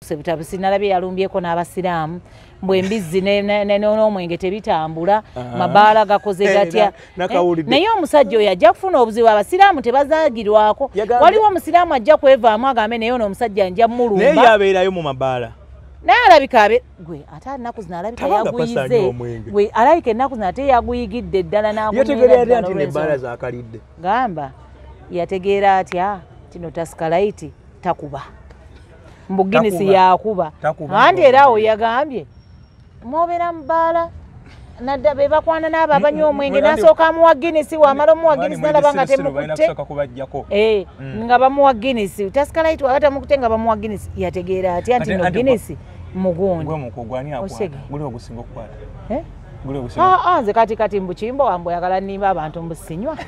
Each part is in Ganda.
Sebutabusi nalabye yalumbyeko n'abasiraamu mbwembizi n'omwenge tebitambula mabaala gakoze gatya naye omusajja oyo ajja kufuna obuzibu abasiraamu tebazaagirwako waliwo omusiraamu ajja kwevaamu agambe naye ono omusajja nja mulumba naye yabeerayo mu mabaala naye alabika gwe ate ennaku zino alabika yaguyize gwe alabika ennaku zino ate yaguyigidde ddala yategeera nti nebbaala zakalidde gamba yategeera atya tino tasikalaiti takuba Mbuginisi yakuba andi era awo yagambye mwobera mbaala nadda be bakwana n'abo abanywa omwenge nasooka amuwa Guinness wamala omuwa Guinness nalaba nga temukutte nga bamuwa Guinness tasikalaiti wakati amukute nga bamuwa Guinness yategeera atya nti no Guinness mugundi nze kati mbukimbo wambo yagala nimba abantu mbusinywa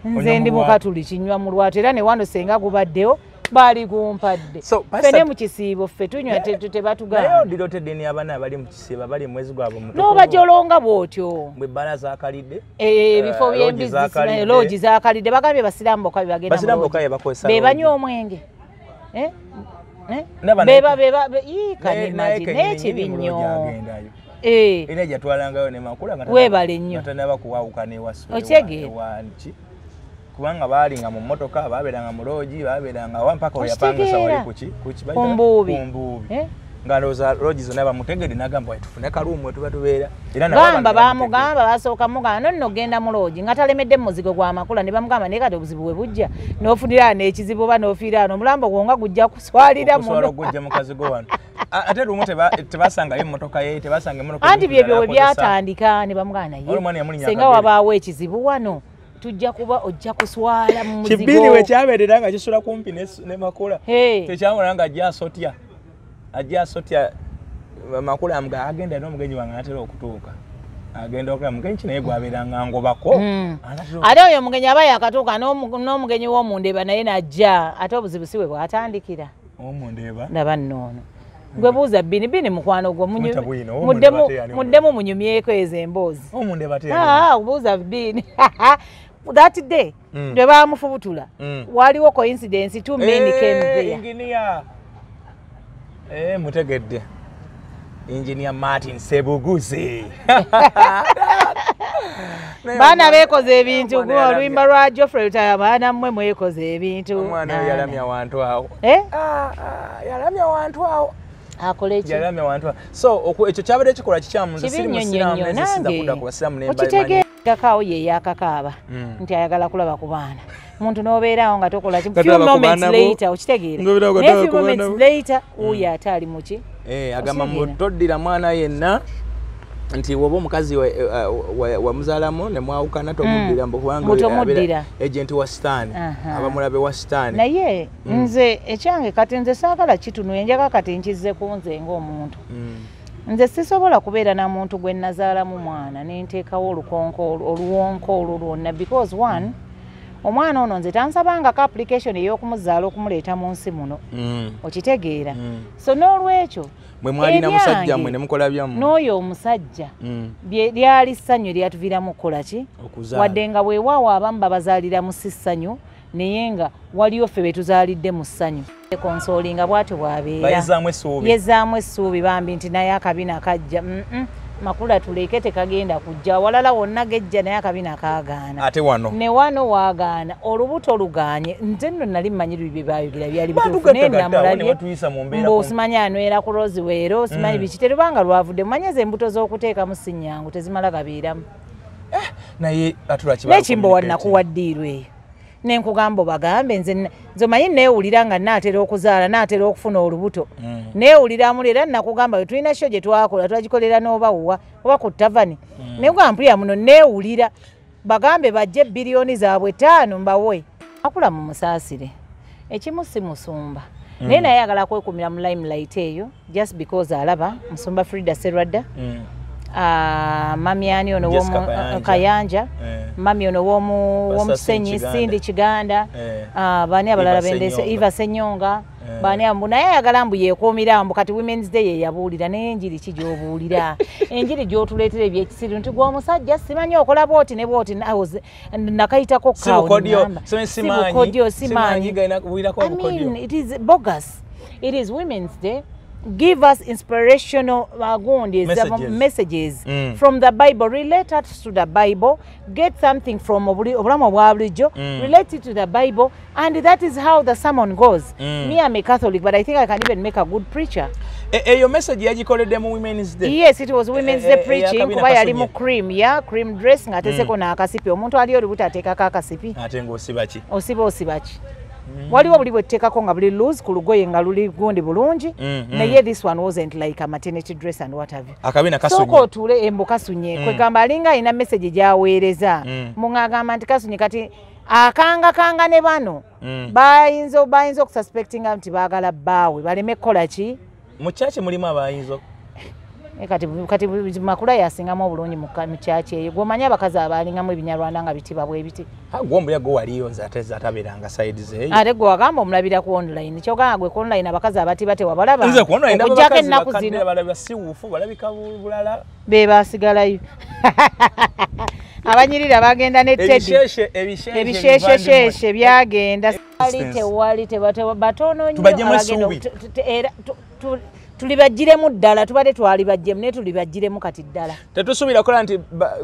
nze ndi mukatuliki nywa mu lwatu era ne wano senga gubaddewo bali gumpadde fene mu kisiibo ffe tunywa tebatugamba naye odilotedde ni abaana bali mu kisiibo bali mwezi gwabwe muto n'obajolonga bw'otyo bwe bbala zaakalidde ebifo by'embizinesi loogi zaakalidde bagambye basiraamu bokka bagenda be banywa omwenge n'ekibi nnyo era gyatwalangayo ne makula nga weebale nnyo tanaba kuwawukana ewasu okyegera kubanga baalinga mu mmotoka baabeeranga mu loogi baabeeranga wampaka oyapangisa wali kumbuubi nga ndowooza loogi zonna bamutegedde n'agamba tufune kaluumu tuba tubeera gamba bamugamba basooka mugamba nonno ogenda mu loogi nga talemedde mu muzigo gwa makula ne bamugamba naye kati obuzibu bwe bujja n'ofunira n'ekizibu oba n'ofiira ano omulambo gwo nga gujja kuswalira muno gujja mukazi go wano ate lumu tebasangayo emmotoka ye tebasanga emmotoka anti byebyo we byatandika ne bamugamba naye senga wabaawo ekizibu wano tujja kuba ojja kuswala mu muzigo kibiri we kyabeerera nga kisula kumpi ne makula tekyamula nga ajja asotya makula amuga agenda n'omugenyi wange anatera okutuuka agenda okulaba mugenyi kinaye gwabeeranga ngobako ate oyo omugenyi aba yakatuuka n'omugenyi w'omundeeba naye najja ate obuzibu si bwe bwatandikira omundeeba ndaba nnoono gwe buuza bini mukwano gwo muddemu munyumyeko ezo emboozi buuza bini that day lwe baamufubutula waliwo coincidence two men came there engineer mutegedde engineer Martin Sebuguzi baana beekoze ebintu gwe oluyimba lwa Geoffrey Lutaya baana mmwe mwekoze ebintu omwana yalamya wantu awo yalamya wantu awo akoleki yalamya wantu so ekyo kyabadde kikola kikyamu nze siri musiraamu nzisiza kudda ku basiraamu okitegeerakaawo ye yakakaaba nti ayagala kulaba ku baana omuntu n'obeerawo nga tokola few moments later okitegeera naye few moments later uyo ate ali muki agamba mutoddira mwana yenna nti woba omukazi wamuzaalamu ne mwawukana tomuddira mbukubanga agenti wa sitaani abamulabe wa sitaani naye nze ekyange kati nze saagala kitunule njagala kati nkizze ku nze ng'omuntu nze sisobola kubeera na muntu gwe nazaalamu mwana ne nteekawo oluwonko olwo lwonna because one omwana ono nze tansabangako application ey'okumuzaala okumuleeta mu nsi muno okitegeera so n'olwekyo mwe mwalina musajja mwe ne mukola byammwe n'oyo omusajja lyali ssanyu eryatuviiramu kukola ki wadde nga weewaawo abamu babazaalira mu si ssanyu naye nga waliyo ffe betuzaalidde mu ssanyu konsolinga bwatyo bwabeera yezzaamu essuubi bambi nti naye akabina kajja makula tuleke tekagenda kujja walala wonna gejja naye akabina kaagaana ate wano ne wano waagaana olubuto luganye nze nno nali mmanyiru bye baayogera byali bituufu naye namulabye mbusimanyi anywera ku roziweero simanyi biki terubanga lwavudde mumanyeze embuto z'okuteekamu si nnyangu tezimala gabeeramu naye nekimbo wannakuwaddiirwa eyo nenkugamba obagambe nze omanyi neewulira nga naatera okuzaala naatera okufuna olubuto neewuliramu era nakugamba tulina kyo gye twakola twagikolera n'obawuwa oba ku tavani naye gampulira muno neewulira bagambe bajje biliyoni zaabwe 5 mbawe akula mu musaasire ekimu si musumba naye naye ayagala kwekumira mu limelight eyo just because alaba musumba Frida Serwadda mami ani ono Kayanja mami ono w'omusenyi Sindi Kiganda bani abalala bendese Eva Senyonga bani ambu naye ayagala mbu yeekuumira mbu kati Women's Day yeyabuulira naye enjiri ki gy'obuulira enjiri gy'otuleetera ebyekisiru nti gw'omusajja simanyi okola bwoti ne bwoti nakayitako kawo simanyi it is bogus it is Women's Day. Give us inspirational messages from the Bible. Relate us to the Bible. Get something from relate it to the Bible, and that is how the sermon goes. Me, I'm a Catholic, but I think I can even make a good preacher. Your message yagikolede mu Women's Day. Yes, it was Women's Day preaching. Kuba yali mu cream, cream dress ngateseko na akasipi. Omuntu ali olubuta ateekako akasipi. Ate ng'osibaki. Osibaki. Waliwo buli bwetekako nga buli loose ku lugoye nga luli gundi bulungi. Naye this one wasn't like a maternity dress and what have you. Akabina kasunye. Soko tule embo kasunye. Kwe gamba alinga ina message gyaweereza. Mungagamba nti kasunye kati akanga ne bano. Bayinza okususpectinga nti baagala baawe baleme kukola ki? Mu church mulimu abayinza. Kati makula yasingamu obulungi mu church eyo. Gwomanya abakazi abalingamu ebinyarwanda nga bitiba bwe biti. Gwombuya go waliyo zataberanga side ze. Ate gwe wagamba omulabira ku online. Kyogamba gwe ku online abakazi abati wabalaba. Nze ku online abakazi bakadde balabira siwufu balabika bulala. Be basigalayo. Abanyirira bagenda ne Teddy. Ebisheshe byagenda. Tewali batono nnyo abagenda tulibajjiremu ddala tubadde twalibajjemu ne tulibajjiremu kati ddala. Tetusubira kola nti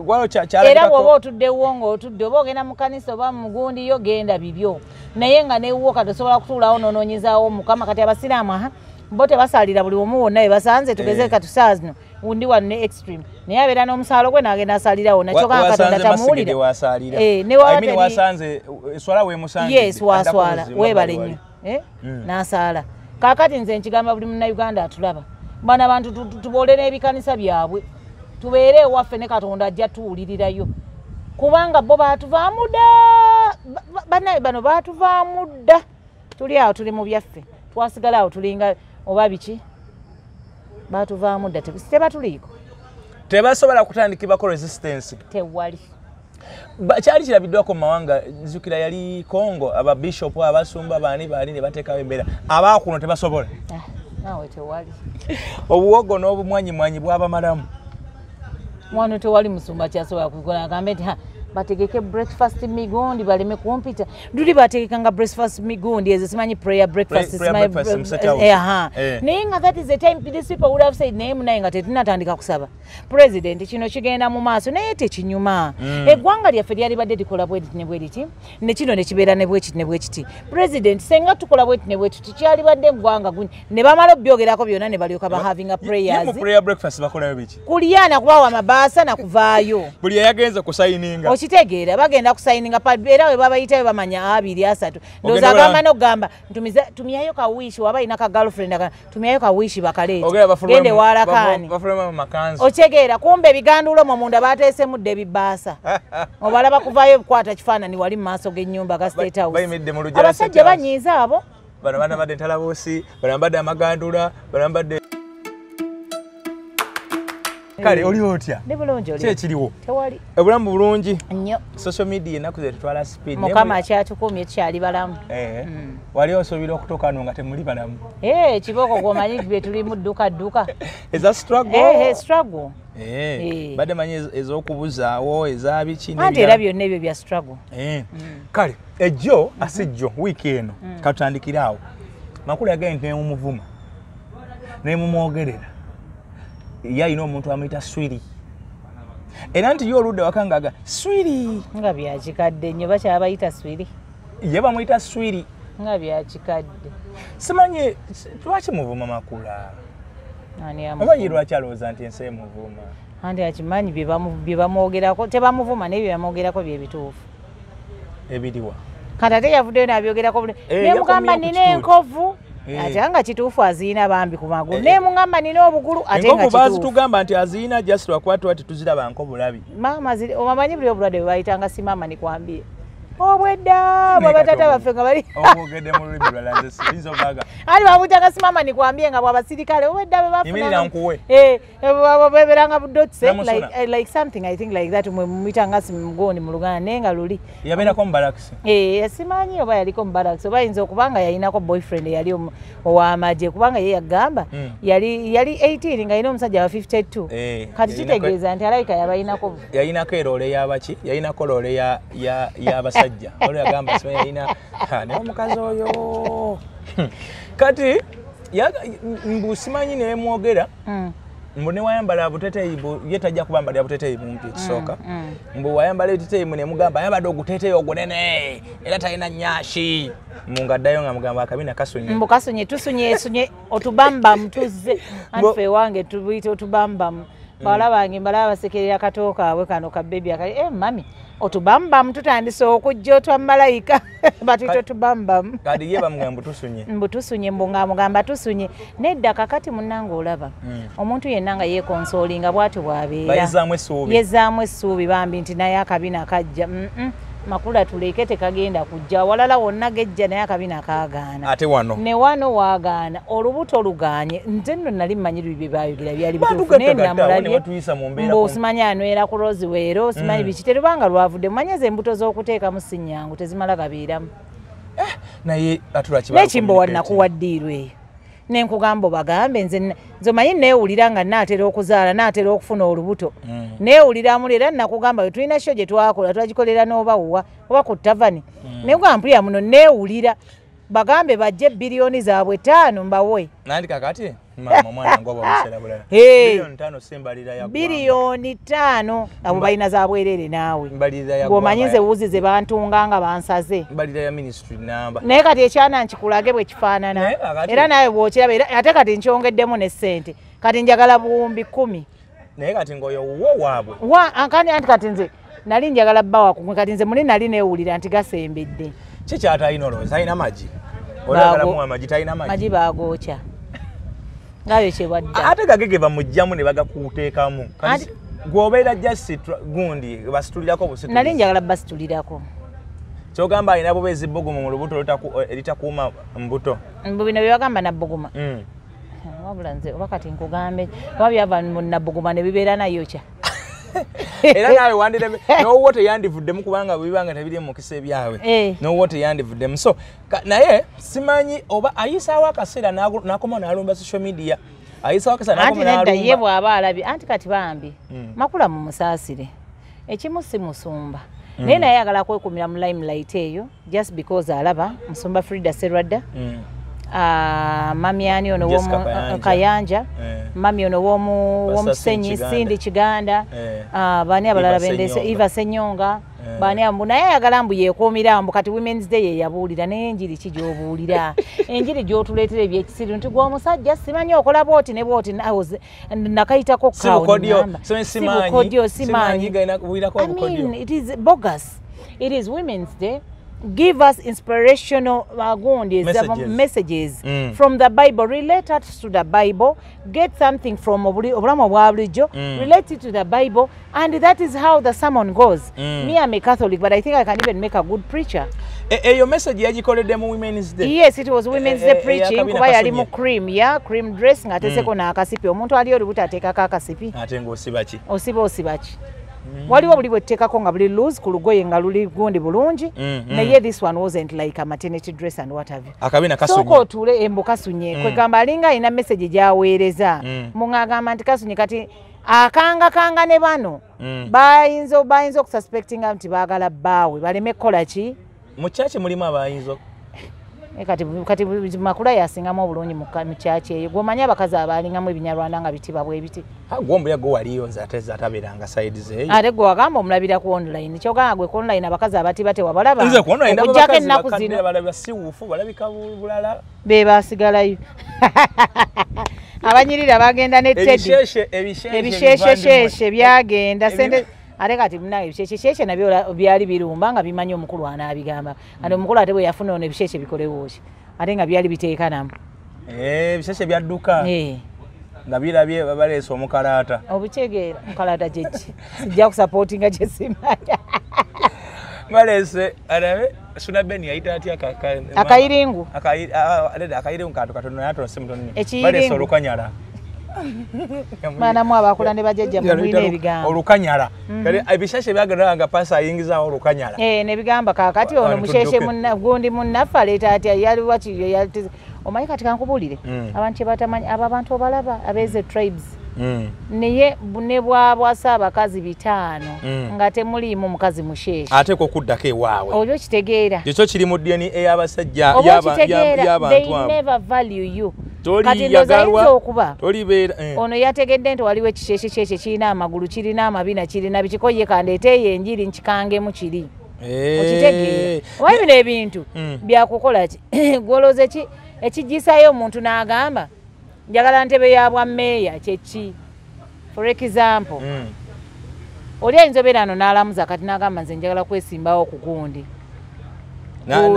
walo kyala. Era bw'oba otuddewo ng'otudde oba ogenda mu kanisa oba mu gundi yo genda bibyo. Naye nga neewuwo kati osobola kutuulawo n'onoonyezaawo Mukama kati Abasiraamu bo tebasalira buli omu wonna basanze tugeze katusaazi no undi wa ne extreme naye abeera n'omusaalo gwe n'agenda asalirawo nakyo kanga Katonda tamuwulira ne wasanze swala we musanze yes waswala webale nnyo n'asaala kaakati nze nkigamba buli munnayuganda atulaba bana abantu tuboolera ebikanisa byabwe tubeere ewaffe ne Katonda ajja tuwulirirayo kubanga bo baatuvaamu dda bannaye bano baatuvaamu dda tuli awo tuli mu byaffe twasigala awo tulinga oba biki baatuvaamu dda tebatuliiko tebasobola kutandikibako resistance tewali kyali kirabiddwako mu mawanga nzukira yali Congo ababishopu abasumba baani ne bateekawo embeera abaakuno tebasobola naawe tewali obuwogo n'obumwanyimwanyi bwabamalamu wano tewali musumba kyasobola kukola agambe nti bategeke breakfast migundi baleme kumpita nduli bategekanga breakfast migundi ezo simanyi prayer breakfast naye nga that is the time these people would have said naye munaye nga tetunatandika kusaba president kino kigenda mu maaso naye tekinyuma eggwanga lyaffe lyali badde likola bwediti ne bwediti ne kino ne kibeera ne bwekiti ne bwekiti president senga tukola bwediti ne bwekiti kyali badde eggwanga guni ne bamala obyogerako byonna ne balyoka ba having a prayers prayer breakfast bakolayo biki kulyana kubawa mabaasa na kuvaayo buli yagenze kusayininga kitegeera bagenda kusayininga era we babayitayo bamanya 2-3 ndoza agamba n'ogamba tumiyayo ka wish waba ina ka girlfriend tumiyayo ka wish bakaleeta gende walakaani okitegeera kumbe ebigandulo mu munda bateesemu dde ebibaasa obalaba kuvaayo kukwata kifaanani wali mu maaso g'ennyumba ga State House abasajja banyiiza abo bano banabadde entalaboosi banabadde amagandula banabadde kale oli otya ne bulungi oli kyekiriwo tewali obulamu bulungi nnyo social media enaku ze tutwala speed Mukama akyatukumye tukyali balamu wali osobola okutuuka wano nga temuli balamu kibooko gwomanyi bye tuli mu dduka eza struggle struggle badde manyi ez'okubuzaawo ezabiki anti era byonna ebyo bya struggle kale ejjo asijjo wiiki eno katutandikire awo makulu yagenda nti nemumuvuma nemumwogerera yalina omuntu amuyita Swiri era nti yo oludde wakangaga Swiri nga byakikadde nnyo bakyabayita Swiri ye bamuyita Swiri nga byakikadde simanyi lwaki muvuma Makula oba ye lwaki alowooza nti ensi emuvuma anti akimanyi bye bamwogerako tebamuvuma naye bye bamwogerako byebituufu ebiriwa kati ate yavuddeyo nabyogerako nemugamba nina enkovu ate nga kituufu aziina bambi ku magulu ne mungamba nina obugulu ate nga kituufu bazi tugamba nti aziina just lwakuba tuziraba nk'obulabi maama omanyi buli obulwadde bwe bayitanga si maama nikwambie obwedda bwabatata baffe nga bali ogedde mu lulimi lwalanze sinzo baga ali babutanga si maama nikwambie nga bwabasirikale obwedda bebafunanga nkuwe beberanga budotse like something I think like that mwitanga si mugoni mu Luganda naye nga luli yabeerako mubalakisi simanyi oba yaliko mubalakisi oba ayinza okubanga yayinako boyfriend yali ow'amagye kubanga ye yagamba yali 18 nga yina omusajja wa 52 kati kitegeeza nti alayika yabayinako eroole y'abaki yayinako loole y'abasajja olwo yagamba simanyi yayina naye omukazi oyo kati mbusimanyi ne mwogera mbone wayambala buteteyi ye tajja kubambala buteteyi bumpi kisoka mbu wayambala buteteyi mune mugamba yabadde oguteteyi ogunene era talina nyashi mungaddayo nga mugamba akabina kasunye mbu kasunye tusunye otubamba mtuze anfe wange tubite otubamba bala bange mbala basekerera katooka abwe kano ka baby akali mami otubamba tutandise okujja otwa malayika batito tubamba kadi ye bamugamba tusunye mbutusunye mbungamba tusunye nedda kakati munanga olaba omuntu yenna nga yekonsolinga bwatu bwabeera yezaamu essuubi bambi nti naye akabina kajja makula tuleke tekagenda kujja walala wonna gejja naye akabina kaagaana ate wano ne wano waagaana olubuto luganye nze nno nali mmanyiru bye baayogera byali bituufu naye namulabye mbusimanyi anywera ku Rose Weero simanyi biki terubanga lwavudde mumanyeze embuto z'okuteeka mu sinnyangu tezimala gabeeramu naye nekimbo wannakuwaddiirwa eyo nenkugamba bagambe nze omanyi neewulira nga naatera okuzaala naatera okufuna olubuto neewuliramu era nakugamba tulina kyo gye twakola twagikolera n'obawuwa oba ku tavani nekugamba mpulira muno neewulira bagambe bajje biliyoni zaabwe 5 mbawe nandi kakati mama mwana ngoba musera bulala biliyoni 5 simbalira ya biliyoni 5 abo balina zaabwerere naawe mbalira ya gomanyize wuzi ze bantunga nga bansaze mbalira ya ministry namba naye kati ekyana nkikulage bwe kifaanana era nawe bw'okiraba ate kati nkyongeddemu ne ssente kati njagala buwumbi 10 naye kati ngoyo wo waabwe anti kati nze nali njagala bbawa kumwe kati nze muli nali neewulira nti gasembedde kikyatalina olowooza alina magi olagalamu amagi talina magi baagokya ngayo kyebwadda ate gagege bamugjamu ne bagakuteekamu gwobeera just gundi basitulirako busituli nali njagala basitulirako kyogamba alina bubeezi bbugumu mu lubuto eritakuuma mbuto mbu bino byebagamba nabbuguma wabula nze oba kati nkugambe oba byava mu nabbuguma ne bibeera nayokya era nawe wandireme n'owwo teyandivuddemu kubanga bwebibanga tebiri mu mukisa ebyawe n'owwo teyandivuddemu so naye simanyi oba ayisaawo akaseera n'akoma n'alumba social media ayisaawo akaseera n'akoma n'alumba anti nedda ye bw'aba alabye anti kati bambi makula mu musaasire ekimu si musumba naye naye ayagala kwekumira mu limelight eyo just because alaba musumba Frida Serwadda mami ani ono womu Kayanja mami ono womusenyi Sindi Kiganda bani abalala bendese Eva Senyonga bani ambu naye ayagala mbu yeekuumira mbu kati Women's Day yeyabuulira naye enjiri ki gy'obuulira enjiri gy'otuleetera ebyekisiru nti gw'omusajja simanyi okola bwoti ne bwoti nakayitako sibukodyo simanyi it is bogus. It is Women's Day. Give us inspirational messages from the Bible. Relate us to the Bible. Get something from Obulamu bwa bulijjo. Relate it to the Bible. And that is how the sermon goes. Me, I'm a Catholic, but I think I can even make a good preacher. Your message yagikoledde mu Women's Day. Yes, it was Women's Day preaching. Kuba yali mu cream dress ng'ateseko n'akasipi. Omuntu ali olubuto ateekako akasipi. Ate ng'osiba ki? Osiba ki? Waliwo buli bwetteekako nga buli loose ku lugoye nga luli gundi bulungi naye this one wasn't like a maternity dress and what have you. Akabina kasunye. Soko otule embu kasunye kwegamba alinga alina message gy'aweereza mung'agamba nti kasunye kati akanga ne bano bayinza okususpectinga nti baagala bbaawe baleme kukola ki mu kyaki mulimu abayinza kati makula yasingamu obulungi mu kyaki eyo gwomanyi abakazi abalingamu ebinyarwanda nga bitibwa bwe biti gwombulya gwe waliyo zatabeeranga side zeeyo ate gwe wagamba omulabira ku online kyogamba gwe ku online abakazi abatiba tewabalaba okujjako ennaku zino balabira siwuufu balabika bulala be basigalayo abanyirira bagenda ne Teddy ebisheshesheshe byagenda sente ate kati munaye ebisheshesheshe nabyo byali birumba nga bimanyi omukulu anaabigamba ate omukulu ate bwe yafuna ono ebisheshe bikolewo ki ate nga byali biteeka namu ebisheshe byadduka nga birabye baleese omukalaata obukyegera mukalaata gyeki sijja kusapootinga gyesimanya baleese alabe Suna Beni yayita atya akayiringu akayiringu kantu katono yatose mutoni baleese olukanyala Mana mwa bakula ne bajjajja mu mwine ebigamba olukanyala kale ebishashe byagenda nga pasa ayingiza olukanyala ne bigamba kakati ono musheshe gundi munnafa aleta atya yali wachi yali omanyi kati kankubulire abantu batamanyi abantu obalaba abeze tribes niye ne bwabwasa abakazi 5 nga temuliimu mukazi musheshe ate ko kuddako ewaawe olwo kitegeera ekyo kiri mu DNA ey'abasajja y'abantu abo they never value you kati ndoza okuba ono yategedde nti waliwo ekisheshe kyekye kirina amagulu kirina amabina kirina bikiko ye kandeeteeyo enjiri nkikangemu kiri okitegeera oba bino ebintu byakukola ki gwolooza ekigisayo omuntu n'agamba njagala ntebe ya bwammeeya kyeki for example oli ayinza obeera ano n'alamuza kati n'agamba nze njagala kwesimbawo ku gundi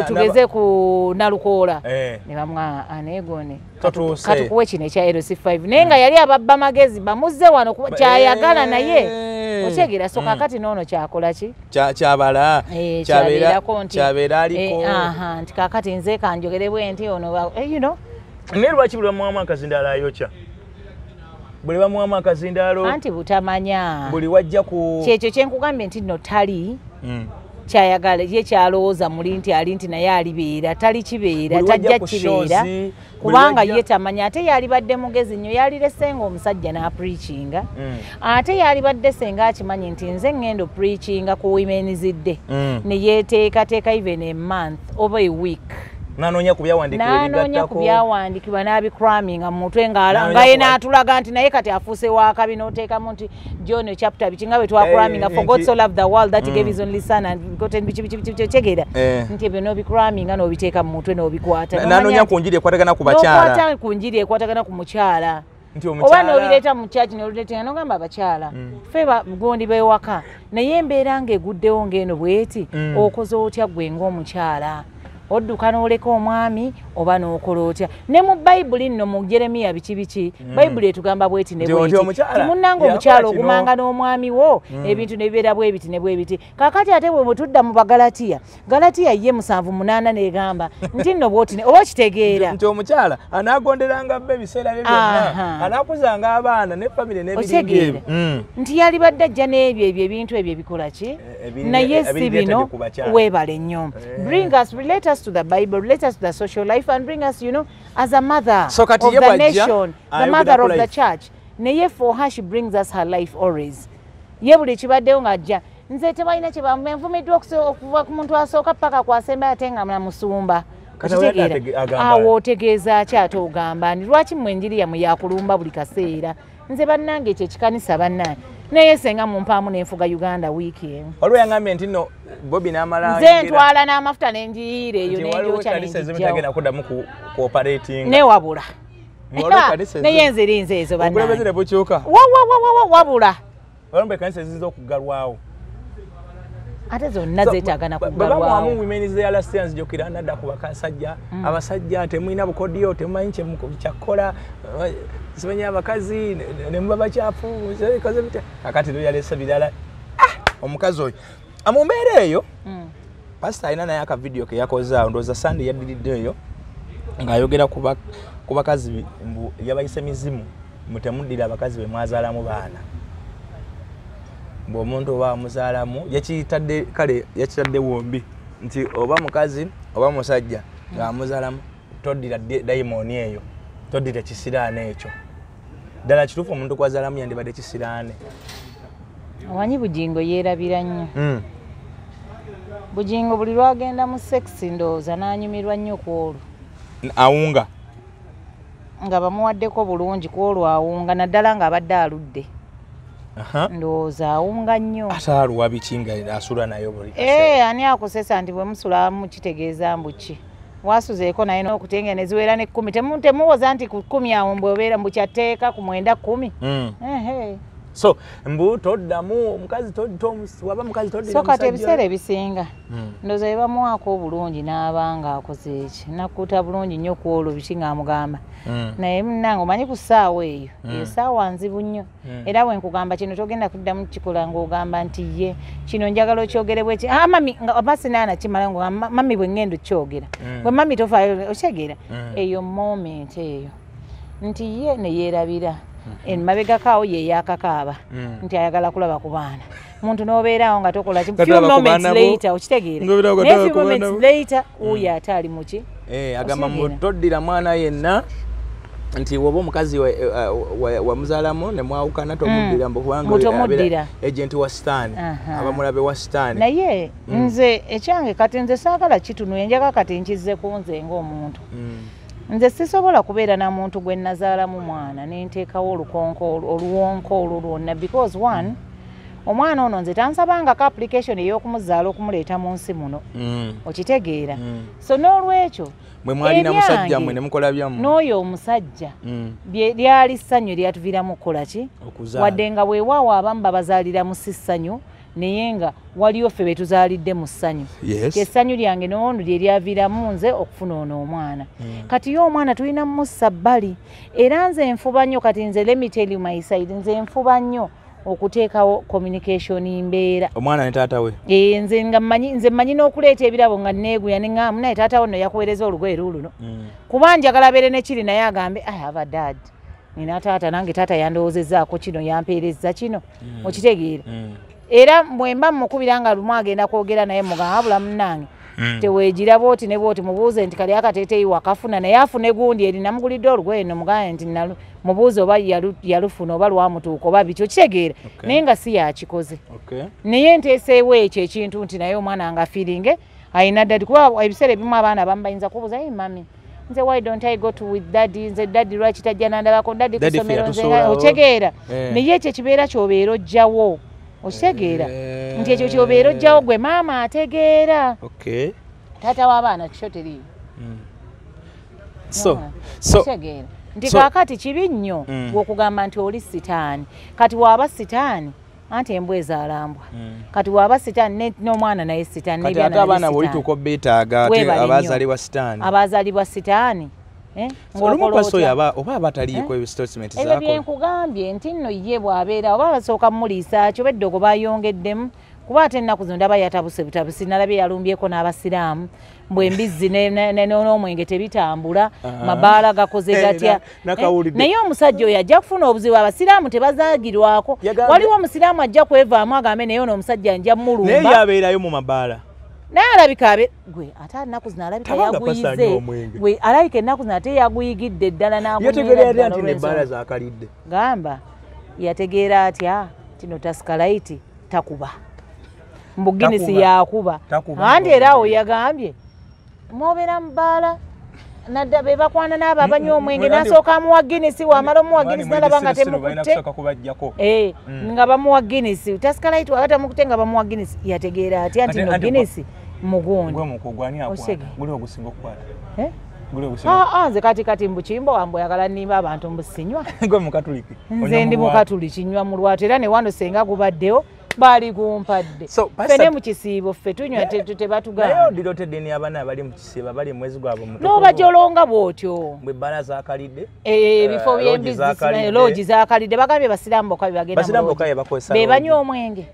tugeze ku Nalukoola ne bamwa aneegone katukuwe kino ekya LC5 naye nga yali ababba magezi bamuzze wano kyayagala naye okyegera so kakati noono kyakola ki kyabala kyabeera aliko nti kakati nze kanjogere bwe nti ono you know naye lwaki buli bamuwamu akazindaalo ayokya buli bamuwamu akazindaalo anti butamanya buli wajja ku kyekyo kyenkugambye nti nno tali kyayagala ye kyalowooza muli nti ali nti naye alibeera tali kibeera tajja kibeera kubanga ye tamanya ate yalibadde mugezi nnyo yaliresenga omusajja n'apreachinga ate yalibadde senga akimanyi nti nze ŋŋenda preachinga ku women's day ne yeeteekateeka even a month over a week nanoonya ku byawandiikibwa n'abikraminga mu mutwe nga ye n'atulaga nti naye kati afuuse waakabi n'oteekamu nti John chapter biki nga bwe twakraminga for God so loved the world that he gave his only son and begotten biki okyegera nti ebyo n'obikraminga n'obiteeka mu mutwe n'obikwata nanoonya ku njiri ekwatagana ku bakyala n'okwata ku njiri ekwatagana ku mukyala oba n'obireeta mu kyaki n'oluleetera n'ogamba abakyala ffe bagundi b'ewaka naye embeera ng'eguddewo ng'eno bweti okoze otya gwe ng'omukyala odduka n'oleka omwami oba n'okola otya ne mu bayibuli nno mu Jeremiya biki bayibuli etugamba bweti ne bweti timunnanga omukyala ogumanga n'omwami wo ebintu ne bibeera bwebiti ne bwebiti kakati ate bwe tudda mu Bagalatiya Galatiya ye 7:8 n'egamba nti nno bwoti oba okitegeera nti omukyala anaagonderanga bbe ebiseera bye byonna anaakuzanga abaana ne famire n'ebirungi nti yalibadde ajja n'ebyo ebintu ebyo ebikola ki naye si bino weebale nnyo bring us relate us to the Bible, relate us to the social life and bring us, you know, as a mother so of the nation, the mother of the church. Naye for her, she brings us her life always. Ye buli kibaddeyo ng'ajja nze tebalina kye banvumiddwa okuva ku muntu asooka paka kwasemba ate nga musumba awo otegeeza ki ate ogamba nti lwaki mmwe enjiri yammwe yakulumba buli kaseera nze bannange ekyo ekikanisa bannange naye senga mumpaamu n'enfuga Uganda wiiki emu olwo yangambye nti nno Bobby n'amala nze ntwala n'amafuta n'enjiira eyo n'enjokya n'enjijjawo newabula naye nze erinze ezo bannange wabula olombe ekkanisa eziza okugalwawo ate zonna zeetaagana kugalwawo women's day alliance jokira nadda ku bakasajja abasajja temulina bukodiyo temumanyi kyakkola simanyi abakazi ne muba bakyafu kakati lo yalesa birala omukazi oyo mu mbeera eyo pastor alina naye akavidiyo ke yakozaawo ndowooza Sunday yaddiridde eyo ng'ayogera ku bakazi yabayise mizimu mutemuddira abakazi be mwazaalamu baana bw'omuntu oba amuzaalamu yakitadde wombi nti oba mukazi oba musajja ng'amuzaalamu toddira dayimoni eyo toddira kisiraane ekyo ddala kituufu omuntu kwazaalamu yandibadde kisiraane awanyi bugingo yeerabira nnyo bugingo buli lwagenda mu sekisi ndowooza n'anyumirwa nnyo ku olwo awunga nga bamuwaddeko bulungi ku olwo awunga naddala ng'abadde aludde ndowooza awunga nnyo ate aluwa biki nga asula nayo buli ani akusesa nti bwe musulamu kitegeeza mbuki wasuzeeko naye n'okutenga ziwera ne 10 temuwoza nti ku 10 awo mbweobeera mbukyateeka ku 9-10 so mbu toddamu omukazi waba mukazi toddira so kati ebiseera ebisinga ndowooza bye bamuwaako obulungi n'abanga akoze eki nakkuta bulungi nnyo ku olwo biki ng'amugamba naye munnange omanyi ku ssaawa eyo eyo ssaawa nzibu nnyo era bwe nkugamba kino togenda kuddamu kikola ng'ogamba nti ye kino njagala okyogere bweki mami oba sinaana kimala ng'ogamba mami bwe ŋŋenda okyogera bwe mami tofaayo okyegera eyo moment eyo nti ye ne yeerabira mabegakaawo ye yakakaaba nti ayagala kulaba ku baana muntu n'obeerawo nga tokola few moments later okitegeera naye few moments later oyo ate ali muki agamba mutoddira mwana yenna nti woba omukazi wamuzaalamu ne mwawukana tomuddira mbukubanga agenti wa sitaani abamulabe wa sitaani naye nze ekyange kati nze saagala kitunuye njagala kati nkize ku nze ng'omuntu nze sisobola kubeera na muntu gwe nazaala mu mwana nenteekawo oluwonko olwo lwonna because one omwana ono nze tansabangako application ey'okumuzaala okumuleeta mu nsi muno okitegeera so n'olwekyo mwe mwalina musajja mmwe ne mukola byammwe n'oyo omusajja lyali ssanyu lyatuviiramu okukola ki wadde nga weewaawo abamu babazaalira mu si ssanyu naye nga waliyo ffe betuzaalidde mu ssanyu essanyu lyange n'ono lye lyaviiramu nze okufuna ono omwana kati ye omwana tulina mussa bbali era nze nfuba nnyo kati nze let me tell you my side nze nfuba nnyo okuteekawo communication mbeera omwana ne taata we nze mmanyi n'okuleeta ebirabo nga neeguya ne ŋŋamba naye taata we nno yakuweereza olugoye luuluno kuba njagala beere ne kiri naye agambe I have a dad nina taata nange taata yandowoozezaako kino yampeereza kino okitegeera era bwemba mukubira nga lumu agenda kwogera naye mugamba bula munnange teweegira booti ne booti mubuuze nti kali akateeteeyi wakafuna naye afune gundi eri namugulidde olugoye nno mugambe nti mubuuze oba yalufuna oba lwamutuuka oba bityo kitegeera naye nga si yakikoze naye nteeseewo ekyo ekintu nti naye omwana nga firinge ayina dadi kuba ebiseera ebimu abaana abamu bayinza kubuuza mami nze why don't I go to with daddy nze daddy lwaki tajja nandabako daddy kusomero nze okitegeera naye ekyo ekibeera kyobeera ojjawo okitegeera nti ekyo kyobeera ojjawo gwe maama ategeera taata w'abaana kisho teriyo okitegeera nti kaakati kibi nnyo bw'okugamba nti oli sitaani kati waaba sitaani anti embwa ezaalambwa kati waaba sitaani n'omwana naye sitaani kati ate abaana bwolituuka beetaaga ate abaazaalibwa sitaani abaazaalibwa sitaani olumu oba abataliiko statement zaako ebyo byenkugambye nti nno ye bw'abeera oba basooka mmuliisa kyo beddogo bayongeddemu kuba ate ennaku zino ndaba yatabuse butabusi nalabye yalumbyeko n'abasiraamu mbwembizzi n'omwenge tebitambula mabaala gakoze gatya naye omusajja oyo ajja kufuna obuzibu abasiraamu tebazaagirwako waliwo omusiraamu ajja kwevaamu agambe naye ono omusajja nja mulumba naye yabeerayo mu mabaala naye alabika gwe ate ennaku zino alabika yaguyize gwe alabika ennaku zino ate yaguyigidde ddala n'aguyiradde gamba yategeera atya tino tasikalaiti takuba mbuginisi yakuba andi era awo yagambye mwobeera mubaala nadda be bakwana n'abo abanywa omwenge n'asooka amuwa ginisi wamala omuwa ginisi nalaba nga temukutte nga bamuwa ginisi tasikalaiti wagatamukute nga bamuwa ginisi yategeera atya nti no ginisi mugundi nze kati mbukimbo wambu oyagala nnimba abantu mbusinywa nze ndi mukatuliki nywa mu lwatu era ne wano senga gubaddewo baali gumpadde fene mu kisiibo ffe tunywa tebatugamba n'obajolonga bw'otyo ebifo by'embizi loogi zakalidde bagambye basiraamu bokka bebagenda be banywa omwenge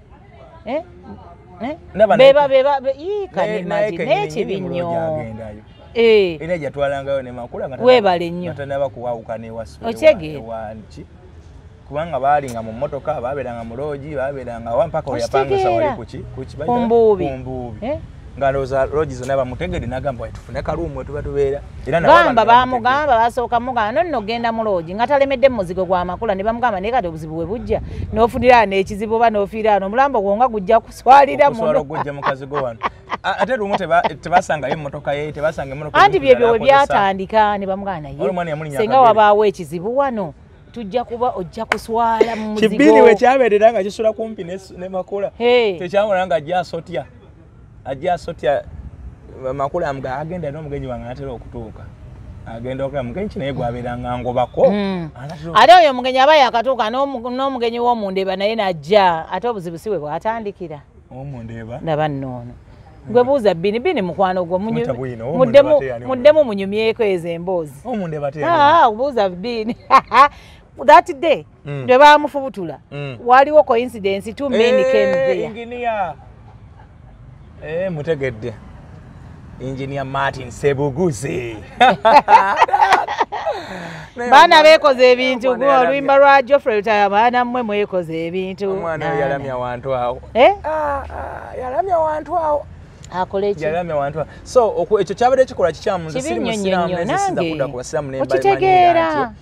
kanimagi n'ekibi nnyo weebale nnyo okitegeera kubanga baalinga mu mmotoka baabeeranga mu loogi baabeeranga wampaka oyapangisa wali kumbuubi nga ndowooza loogi zonna bamutegedde n'agamba tufune kaluumu we tuba tubeera gamba bamugamba basooka mugamba nonno ogenda mu loogi nga talemedde mu muzigo gw'amakula ne bamugamba naye kati obuzibu bwe bujja n'ofunira n'ekizibu oba n'ofiira ano omulambo gwo nga gujja kuswalira muno gujja mukazi go wano ate lumu tebasangayo emmotoka ye tebasanga emmotoka anti byebyo we byatandika ne bamugamba naye senga wabaawo ekizibu wano tujja kuba ojja kuswala mu muzigo kibini we kyabeerera nga kisula kumpi ne makula tekyamula nga ajja asotya makula amuga agenda n'omugenyi wange anatera okutuuka agenda okulaba mugenyi kinaye gwabeeranga ngobako ate oyo omugenyi aba yakatuuka n'omugenyi w'omundeeba naye najja ate obuzibu si we bwatandikira omundeeba ndaba nnoono gwe buuza bini mukwano gwo muddemu munyumyeko ezo emboozi buuza bini that day lwe bamufubutula waliwo coincidence two men came there engineer mutegedde engineer Martin Sebuguzi baana beekoze ebintu gwe oluyimba lwa Geoffrey Lutaya baana mmwe mwekoze ebintu omwana yalamya wantu awo yalamya wantu awo akoleki yalamya wantu awo so ekyo kyabadde kikola kikyamu nze siri musiramu nze sinza kudda ku basiramu okitegeera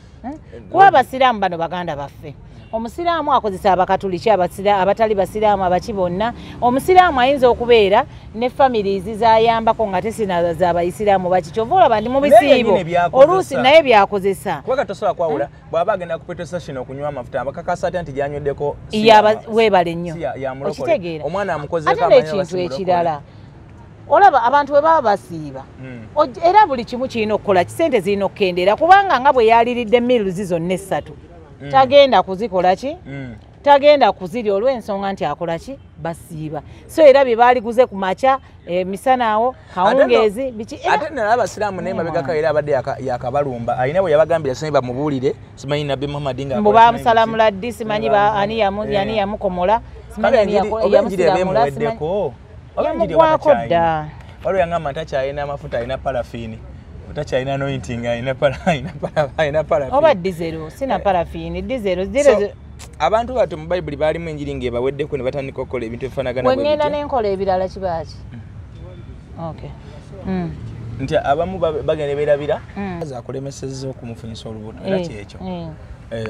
kuba abasiraamu bano baganda baffe. Omusiraamu akozesa abakatuliki abatali basiraamu abaki bonna. Omusiraamu ayinza okubeera ne families zayambako nga tesina z'abayisiraamu bakikyova olaba ndi mu bisiibo oluusi naye byakozesa. Kuba katosobola kwawula bw'aba agenda ku petrol station okunywa amafuta abakakasa ati nti gyanyweddeko weebale nnyo okitegeera. Omwana amukozeeko amanya ekintu ekirala olaba abantu bwe baba basiiba era buli kimu kirina okukola kisente zirina okukendeera kubanga nga bwe yaliridde miruzi zonna essatu tagenda kuzikola ki tagenda kuzirya olw'ensonga nti akola ki basiiba. So era bye baliguze ku maca misana awo kawungeezi biki ate nalaba abasiraamu naye mabegako era abadde yakabalumba alina bwe yabagambira simanyi bamubuulire simanyi nabbi Muhammad nga mbu bamusalamula ddi simanyi ani yamukomola simanyi yamusiramula yamugwako dda waliwo yangamba ntakyalina amafuta alina parafini utakyalina anointing alina parafini oba dizero sina parafini dizero abantu batu mu Bible balimu enjiri ng'ebaweddeko ne batandika okukola ebintu ebifaanagana bwe ngenda n'enkola ebirala kibaki nti abamu bagenda beerabira zakulemesezza okumufunyisa olubuto era kyekyo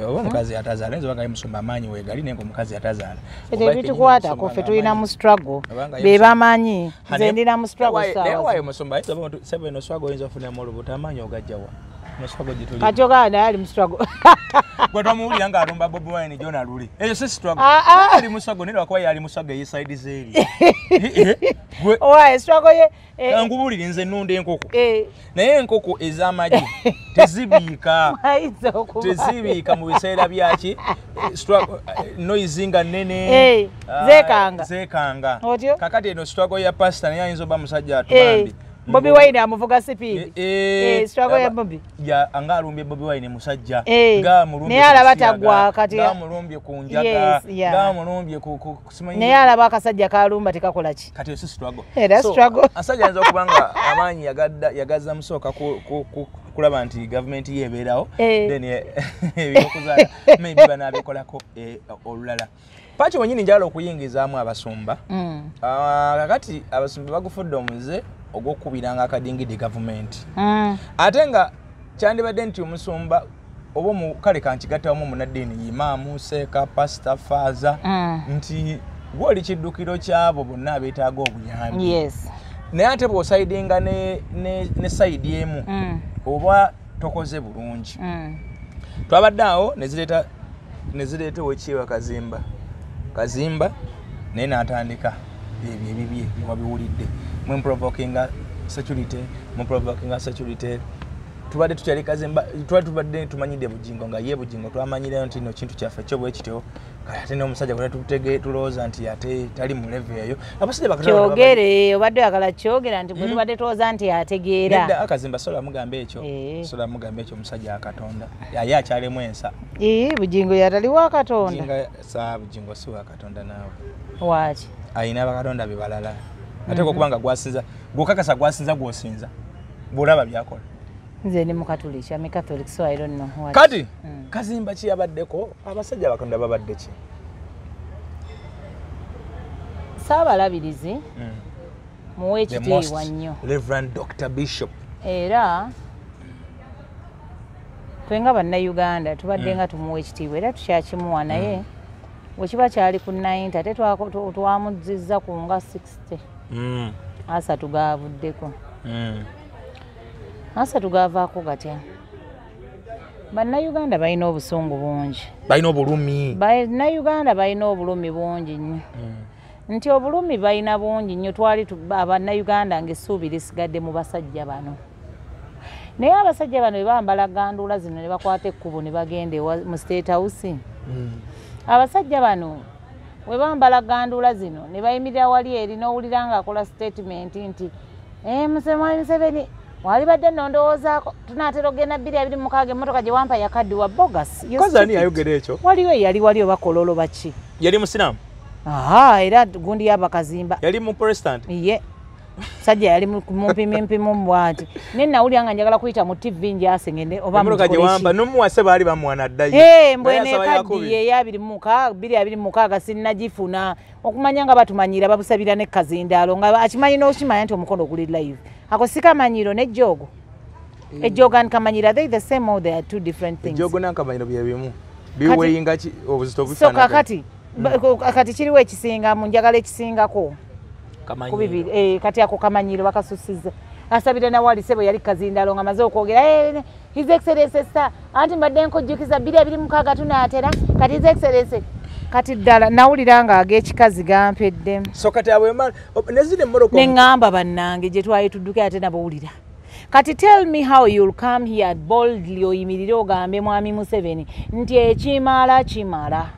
oba omukazi atazaala nze bagali musumba amaanyi weegali naye ng'omukazi atazaala ebyo bitukwatako ffe tulina mu struggle be bamanyi nze ndina mu struggle sawa musumba sebe eno struggle oyinza ofunamu olubuto amaanyi ogajjawa kati oganda ali mu struggle gwe twamuwulira ng'alumba Bobi Wine Jona Luli eyo si struggle ali mu struggle naye lwakuba yali mu struggle ey'eside zeeri owaye struggle ye kangubuulire nze nnunda enkoko naye enkoko ez'amagi tezibiika mu biseera byaki noise nga nnene zeekanga kakati eno struggle ya pastor naye ayinza oba musajja atubambi Bobi Wine amuvuga sipiidi struggle ya Bobi anga alumbye Bobi Wine musajja naye alaba tagwa kati mulumbye ku njaga mulumbye ku simanyi naye alaba akasajja kalumba tekakola ki kati si struggle era struggle asajja ayinza okubanga amaanyi yagazza musooka kulaba nti government yeebeerawo then ebyokuzaala maybe banaabikolako olulala paki wenyini njala okuyingizaamu abasumba kakati abasumba bagufudde omuze ogw'okubiranga akadingidi gavumenti ate nga kyandibadde nti omusumba oba kale kankigattawamu omunaddiini imaamu seeka pasita faaza nti gwoli kiddukiro kyabo bonna abeetaaga obuyambi naye ate bw'osaidinga ne sayidi emu oba tokoze bulungi twabadde awo ne zireeta owekyewa kazimba naye n'atandika ebyo ebibye wabiwulidde mumprovokinga security tubadde tukyali kazimba tubadde tumanyidde bujingo nga ye bujingo twamanyireyo nti no kintu kyaffe kyo bwe kityo ate n'omusajja kwe tulowooza nti ate tali mu level eyo abasajja kyogere obadde oyagala kyogera nti bwe tubadde tulowooza nti ategeera nedda akazimba sola mugamba ekyo omusajja akatonda yaye akyalemu ensa bujingo yataliwo akatonda bujingo si wa katonda naawe waaki ayina bakatonda be balala ate kokubanga gwasinza gwokakasa gwasinza gwosinza bwolaba byakola nze ndi mukatuliki ami catholic so I don't know what kati kazimba ki yabaddeko abasajja abatonda babadde ki saabalabirizi muwe ekitiibwa nnyo Reverend Dr. Bishop era twenga bannayuganda tubadde nga tumuwa ekitiibwa era tukyakimuwa naye wekiba kyali ku 90 ate twamuzizza ku nga 60 asatu gaavuddeko asatu gaavaako gatya bannayuganda balina obusungu bungi balina obulumi bannayuganda balina obulumi bungi nnyo nti obulumi balina bungi nnyo twali bannayuganda ng'essuubi lisigadde mu basajja bano naye abasajja bano bwe bambala gandula zino ne bakwata ekkubo ne bagenda mu State House abasajja bano bwe bambala gandula zino ne bayimirira wali eri n'owulira ng'akola statement nti Museveni wali badde nondowoozaako tunaatera ogenda 226 emmotoka gye wampa yakaddiwa bogus kozani yayogera ekyo waliyo yali wali oba kololo baki yali musiraamu era gundi yabakazimba yali mu protestant ye sajja yali mumpimimpimu bwati ne nawulira nga njagala kuyita mu TV njase ngende oba emmotoka gye wampa n'omuwase baali bamuwana ddayo mbwene kaddi ye 226 sinnagifuna okumanya nga batumanyira babusabira ne kazindaalo nga akimanyi n'okimanya nti omukono guli live ako sikamanyiro nejjoogo Ejjoga Kamanyira, they the same or they are two different things. Ejjoga Kamanyira bye bimu. Biweyinga ki obuzito bifana. So kakati kiriwo ekisinga mu njagala ekisingako. Kamanyira. Kati ako Kamanyira bakasusiza. Asabira na wali sebo yali kazindalo nga maze okwogera His Excellency sir anti mbadde nkojjukiza 226 tunaatera kati His Excellency kati ddala nawulira nga ag'ekikazi gampedde. So kati abwe nezile Morocco nengamba bannange gye twaye tudduke ate nabawulira. Kati tell me how you'll come here boldly oyimirire ogambe mwami Museveni nti ekimala kimala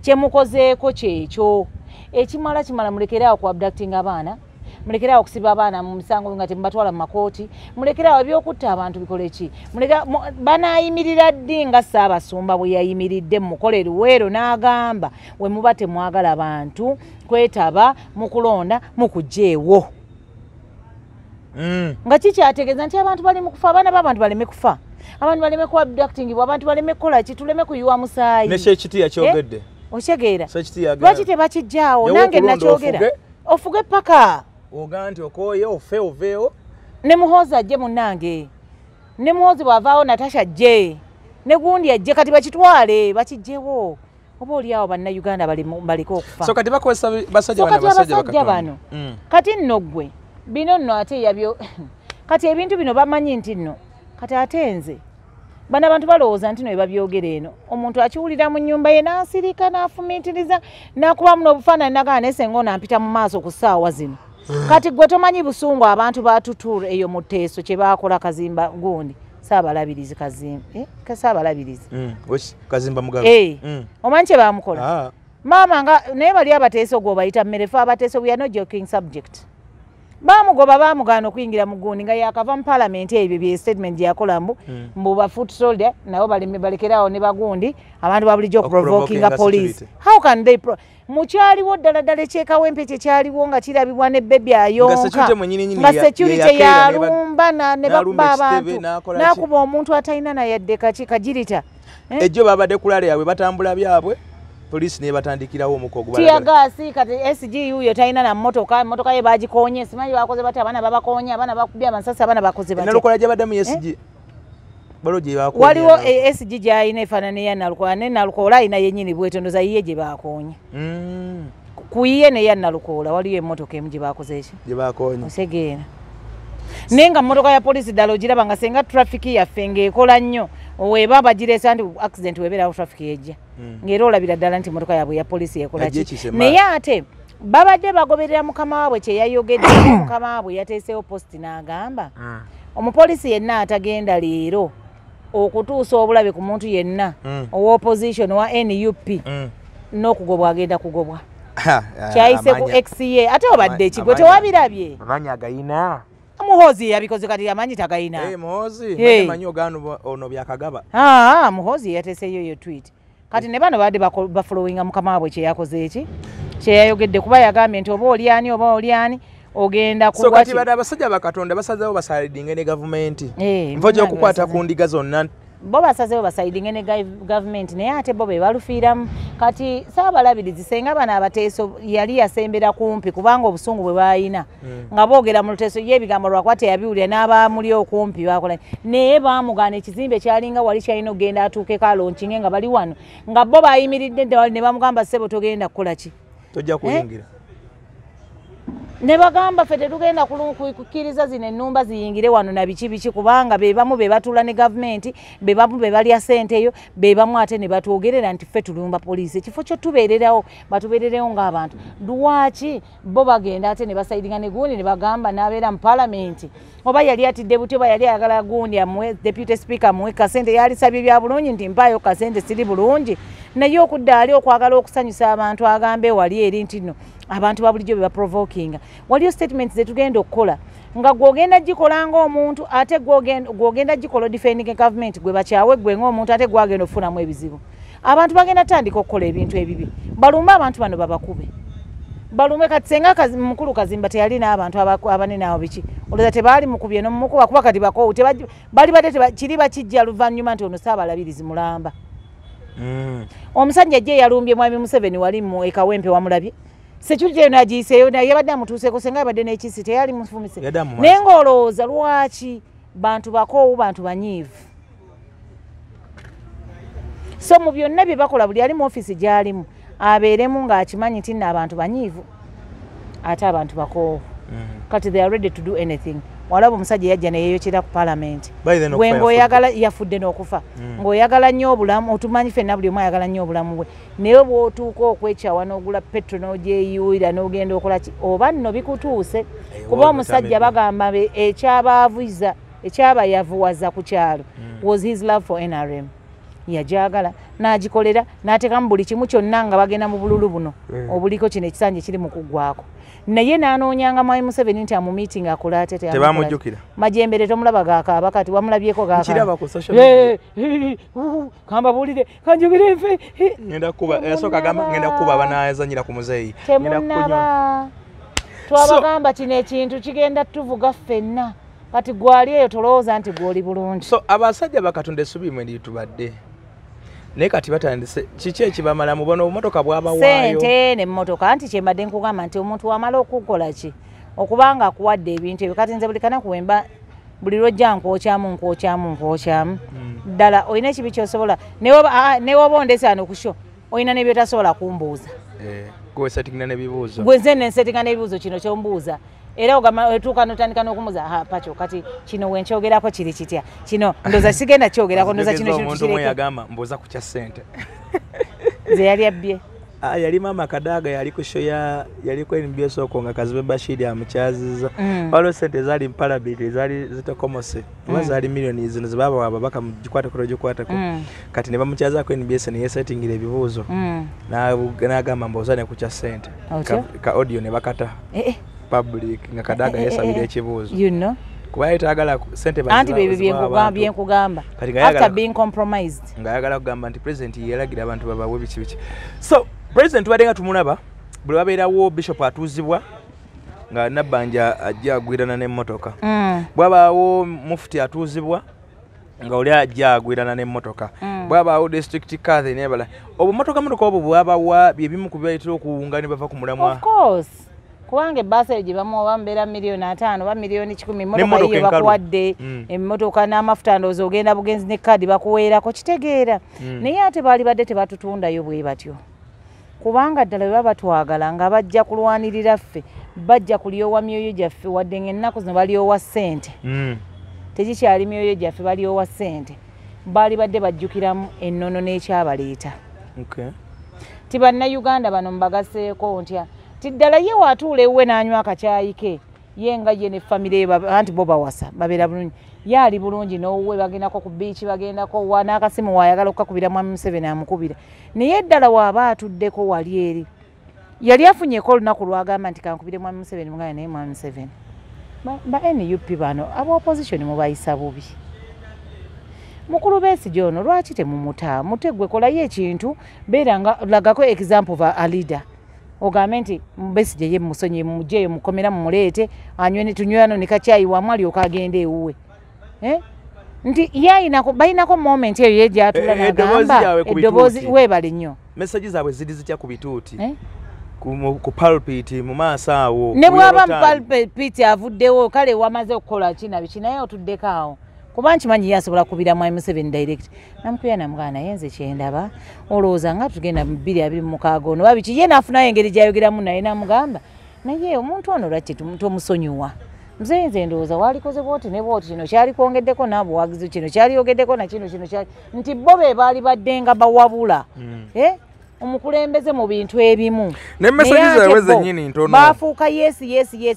kyemukozeeko kyekyo ekimala mulekerawo ku abducting abaana mulekerawo okusiba abaana mu misango nga temubatwala mu makooti mulekerawo ebyokutta abantu bikole ki banayimirira ddi nga Ssaabasumba bwe yayimiridde mukole luweero n'agamba we muba temwagala abantu kwetaba mu kulonda mukugjeewo nga kikyategeeza nti abantu bali mu kufa abaana b'abantu baleme kufa abantu baleme ku abducting abantu baleme kukola ki tuleme kuyiwa musaayi nekyekiti yakyogedde okyegeera lwaki tebakijjaawo nange nakyogera ofuge paka oga nti okoye oveewo ne Muhoozi ajje munnange ne Muhoozi bw'avaawo Natasha ajje ne gundi ajje kati bakitwale bakijjewo oba oliawo bannayuganda baliko okufa so kati bakozesa basajja bano kati nno ggwe bino nno ate yabyo kati ebintu bino bamanyi nti nno kati ate nze bana abantu balowooza nti no ebabyogera eno omuntu akiwulira mu nnyumba ye n'asirika n'afumiitiriza n'akubamu n'obufaananyi nagana nesenga onampita mu maaso ku ssaawa zino kati gwe tomanyi busungu abantu batutuula eyo mu Teeso kye baakola Kazimba gundi Saabalabirizi Kazimba Mugabe omanyi kye baamukola maama nga naye bali abateeso gwobayita mmerefe abateeso we are not joking subject bamugoba bamugana okuyingira mu gundi nga yakava mu parliament ebyo bye statement yakola mbu ba foot soldier nabo balekerawo ne bagundi abantu babulijjo provoking police how can they mukyaliwo ddala ekyekawempe kyekyaliwo nga kirabibwa ne bebi ayonka nga security yalumba ne bakuba abantu nakuba omuntu atalina nayadde kagirita ejjo babadde kulale yabwe batambula byabwe polisi ne batandikirawo omukogo tiyagasi kati SGU yo talina na motoka ye bagikonye simanyi bakoze bati abana babakonye abana bakubya amasasi abana bakoze bati nalukola gye badde mu SG baloje bakonye waliwo SG gyayina efaanana ya nalukola ne nalukola ina yennyini bwetondoza yiye gye bakonye kuyiye ne ya nalukola waliyo emmotoka emu gye bakoze eki gye bakonye osegeera nenga motoka ya polisi dalo giraba nga senga traffic yaffe ng'ekola nnyo weba bagiresa nti accident weberawo traffic yejja ng'era olabira ddala nti motoka yabwe ya polisi ekola ki naye ate babadde bagoberera mukama waabwe kye yayogedde mukama waabwe yateesewo posti n'agamba omupolisi yenna atagenda leero okutuusa obulabe ku muntu yenna owa-opposition wa NUP n'okugobwa agenda kugobwa kyayise ku XCA ate obadde ki gwe tewabirabye amanyi agayina Muhoozi yabikoze kati yamanyi tagayina Muhoozi manyi ogano ono byakagaba Muhoozi yateeseyo yo tweet kati ne bano badde bafollowinga mukama waabwe kye yakoze eki kye yayogedde kuba yagambye nti oba oliani ogenda so kati bada abasajja bakatonda basazeewo basalidinge ne gavumenti nfo gy'okukwata ku ndiga zonna bo basazeewo basalidinge ne gavumenti naye ate bo be balufiiramu kati Saabalabirizi senga bano abateeso yali yasembera kumpi kubanga obusungu bwe bayina nga boogera mu Luteeso ye ebigambo lwakwata yabiwulira n'abamuli okumpi bakola naye baamugana ekizimbe kyalinga wali kyalina okugenda atuukeko alonkinge nga bali wano nga bo bayimiridde ne bamugamba ssebo togenda kukola ki tojja kuyingira ne bagamba ffe tetugenda kukkiriza zino ennumba ziyingire wano na biki kubanga be bamu be batuula ne gavumenti be bamu be balya ssente eyo be bamu ate ne batwogerera nti ffe tulumba poliisi ekifo kyo tubeererawo batubeererewo ng'abantu lwaki bo bagenda ate ne basayidinga ne gundi ne bagamba n'abeera mu palamenti oba yali atidde buti oba yali ayagala gundi amuwe deputy speaker amuwe kasente yalisabye bya bulungi nti mpaayo kasente siri bulungi naye okudda ali okwagala okusanyusa abantu agambe wali eri nti nno abantu babulijjo beba provokinga waliyo statements zetugenda okukola nga gwogenda gikola ng'omuntu ate gwogenda gikola defending government gwe bakyawe gwe ng'omuntu ate gwagenda okufunamu ebizibu abantu bagenda tandika okukola ebintu ebibi balumbe abantu bano babakube balume kati senga mukulu Kazimba teyali n'abantu abanene awo biki olowooza tebaali mukubye n'omukuba kuba kati bakowu bali badde kiri bakijja luvannyuma nti ono Saabalabirizi mulamba omusajja gye yalumbye mwami Museveni wali mu ekawempe wamulabye security eno agiyiseeyo naye yabadde amutuuseeko senga yabadde n'ekisi teyali mufumise naye ng'olowooza lwaki bantu bakoowu bantu banyiivu so mu byonna bye bakola buli ali mu office gy'alimu abeeremu ng'akimanyi nti nno abantu banyiivu ate abantu bakoowu kati they are ready to do anything walaba omusajja yajja neyeeyokera ku parliament gwe ng'oyagala yafudde n'okufa ng'oyagala nnyo obulamu otumanyi ffenna buli omu ayagala nnyo obulamu bwe naye bw'otuuka okwekyawa n'ogula petro n'ogyeyuuyira n'ogenda okola ki oba nno bikutuuse kuba omusajja bagamba ekyabaavuiza ekyabayavuwaza ku kyalo was his love for NRM yajagala n'agikolera n'ateekamu buli kimu kyonna nga bagenda mu bululu buno obuliko kino ekisanja kiri mu kuggwako naye n'anoonyanga Mwai Museveni nti amu meeting akola ate tebamujjukira majembere tomulaba gakaaba kati wamulabyeko gakaaba ku social media kamba bulire kanjogere nfe ngenda kuba yasoka gamba ngenda kuba banayazanyira ku muzeeyi ngenda kunywa twabagamba kino ekintu kigenda tuvuga ffenna kati gwali eyo tolowooza nti gwoli bulungi so abasajja bakatonda essubi mwe nditubadde naye kati batandise kiki ekibamala mubona obumotoka bwabawaayo sente n'emmotoka nti kyembadde nkugamba nti omuntu wamala okukola ki okubanga akuwadde ebintu ebyo kati nze buli kanakuwemba buli lwojja nkwokyamu ddala olina ekibi kyosobola newoba ondesaano kusho olina nebyotasobola kumbuuza gwe setingina n'ebibuuzo gwe nze nensetinga n'ebibuuzo kino kyombuuza era ogamba etuuka notandika n'okumuza pacho kati kino wenkyogerako kiri kitya kino ndoza sigenda kyogerako ndoza kino omuntu omwe yagamba mbuuza ku kya ssente ze yali abbye yali mama Kadaga yali ku show yaliko NBS okonga Kazibe Bashiri amukyaziza waliwo ssente zaali mpalabiri zaali zitakomose oba zaali miliyoni zino zebaba wababaka mugikwatako kati ne bamukyazaako NBS ne yesettingira ebibuuzo n'agamba mbuuza ne ku kya ssente ka audio ne bakata public nga Kadaga yesabira ekibuuzo kuba yetagala sente anti byenkugamba after being compromised nga yagala kugamba nti president yeragira abantu babawe biki so president badenga tumulaba buli wabeerawo bishop atuuzibwa nga Nabbanja ajja agwirana n'emmotoka bwabaawo mufti atuuzibwa nga oli ajja agwirana n'emmotoka bwabaawo district kadhi nebala obumotoka obwo bwabawa byebimu ku byayitira okuwunga ne bava ku mulamwa of course kubanga ebbasa gye bamuwa mbeera miliyoni 5 ba miliyoni 10 emmotoka yiyo bakuwadde emmotoka n'amafuta ndowooza ogenda bugenzi ne kaadi bakuweerako kitegeera naye ate baali badde tebatutundayo bwe batyo kubanga ddala bwe baba twagala nga bajja kulwanirira ffe bajja kulyowa myoyo gyaffe wadde ng'ennaku zino balyowa ssente tekikyali myoyo gyaffe balyowa ssente baali badde bajjukiramu ennono n'ekyabaleeta tibannayuganda bano mbagaseeko ntya tiddala ye waatuula ewuwe n'anywa akacaayi ke ye nga ye ne famire ye anti bo bawasa babeera bulungi ye ali bulungi n'owuwe bagendako ku biiki bagendako wa n'akasimu waayagala okukakubira Mwami Museveni amukubira naye ddala waaba atuddeko wali eri yali afunyeko olunaku lwagamba nti kankubire Mwami Museveni mugaya naye Mwami Museveni ba NUP bano aba opposition mubayisa bubi mukulu Besigye ono lwaki temumuta mutegwe kolayo ekintu beera nga lagako example of a leader ogambe nti Besigye ye musonyi mujjeyo mukomera mumuleete anywe tunywano ne kacyayi wamu alyoka agenda ewuwe nti balinako moment eyo ye gyatula n'agamba eddoboozi weebale nnyo message zaabwe ziri zitya ku bituuti ku pulpit mu maaso awo ne bwaba mu pulpit avuddewo kale wamaze okukola kinabiki naye otuddeko awo kuba nkimanyi yasobola kubira Mwami Museveni direct namukuya namugana yenze kyendaba olowooza nga tugenda mu 2026 ono babiki ye naafunayo engeri gyayogeramu naye namugamba naye omuntu ono lwaki tomusonyiwa nze nze ndowooza walikoze bwoti ne bwoti kino kyali kwongeddeko n'abuwagizi kino kyali yogeddeko na kino kyali nti bo be baali badde nga bawabula omukulembeze mu bintu ebimu ne message zaabwe zennyini ntono baafuuka yes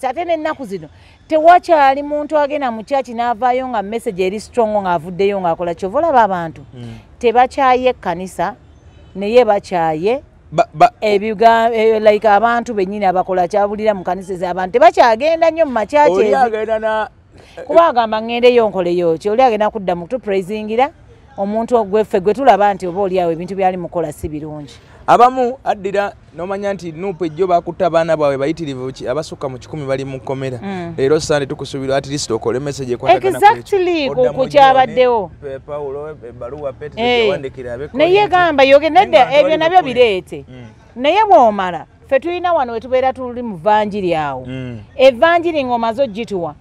ate n'ennaku zino tewakyali muntu agenda mu kyaki n'avaayo nga message eri strong ng'avuddeyo ng'akola kyova olaba abantu tebakyaye ekkanisa naye bakyaye like abantu bennyini abakola kyabulira mu kanisa ez'abantu tebakyagenda nnyo mu makyaki kuba agamba ŋŋendeyo nkoleyo ki oli agenda kudda mu kutupraisingira omuntu ogweffe gwe tulaba nti oba oliawo ebintu byali mukola si birungi abamu addira nomanya nti nuupu ejjo bakutta abaana baabwe bayitirivu abasukka mu 10 bali mu kkomera leero sande tukusuubira at least okole message exactly ku kyabaddewo Paulo ebbaluwa petewandikira naye gamba nedda ebyo nabyo bireete naye bw'omala ffe tulina wano we tubeera tuli mu vanjiri awo evanjiri ng'omaze ogituwa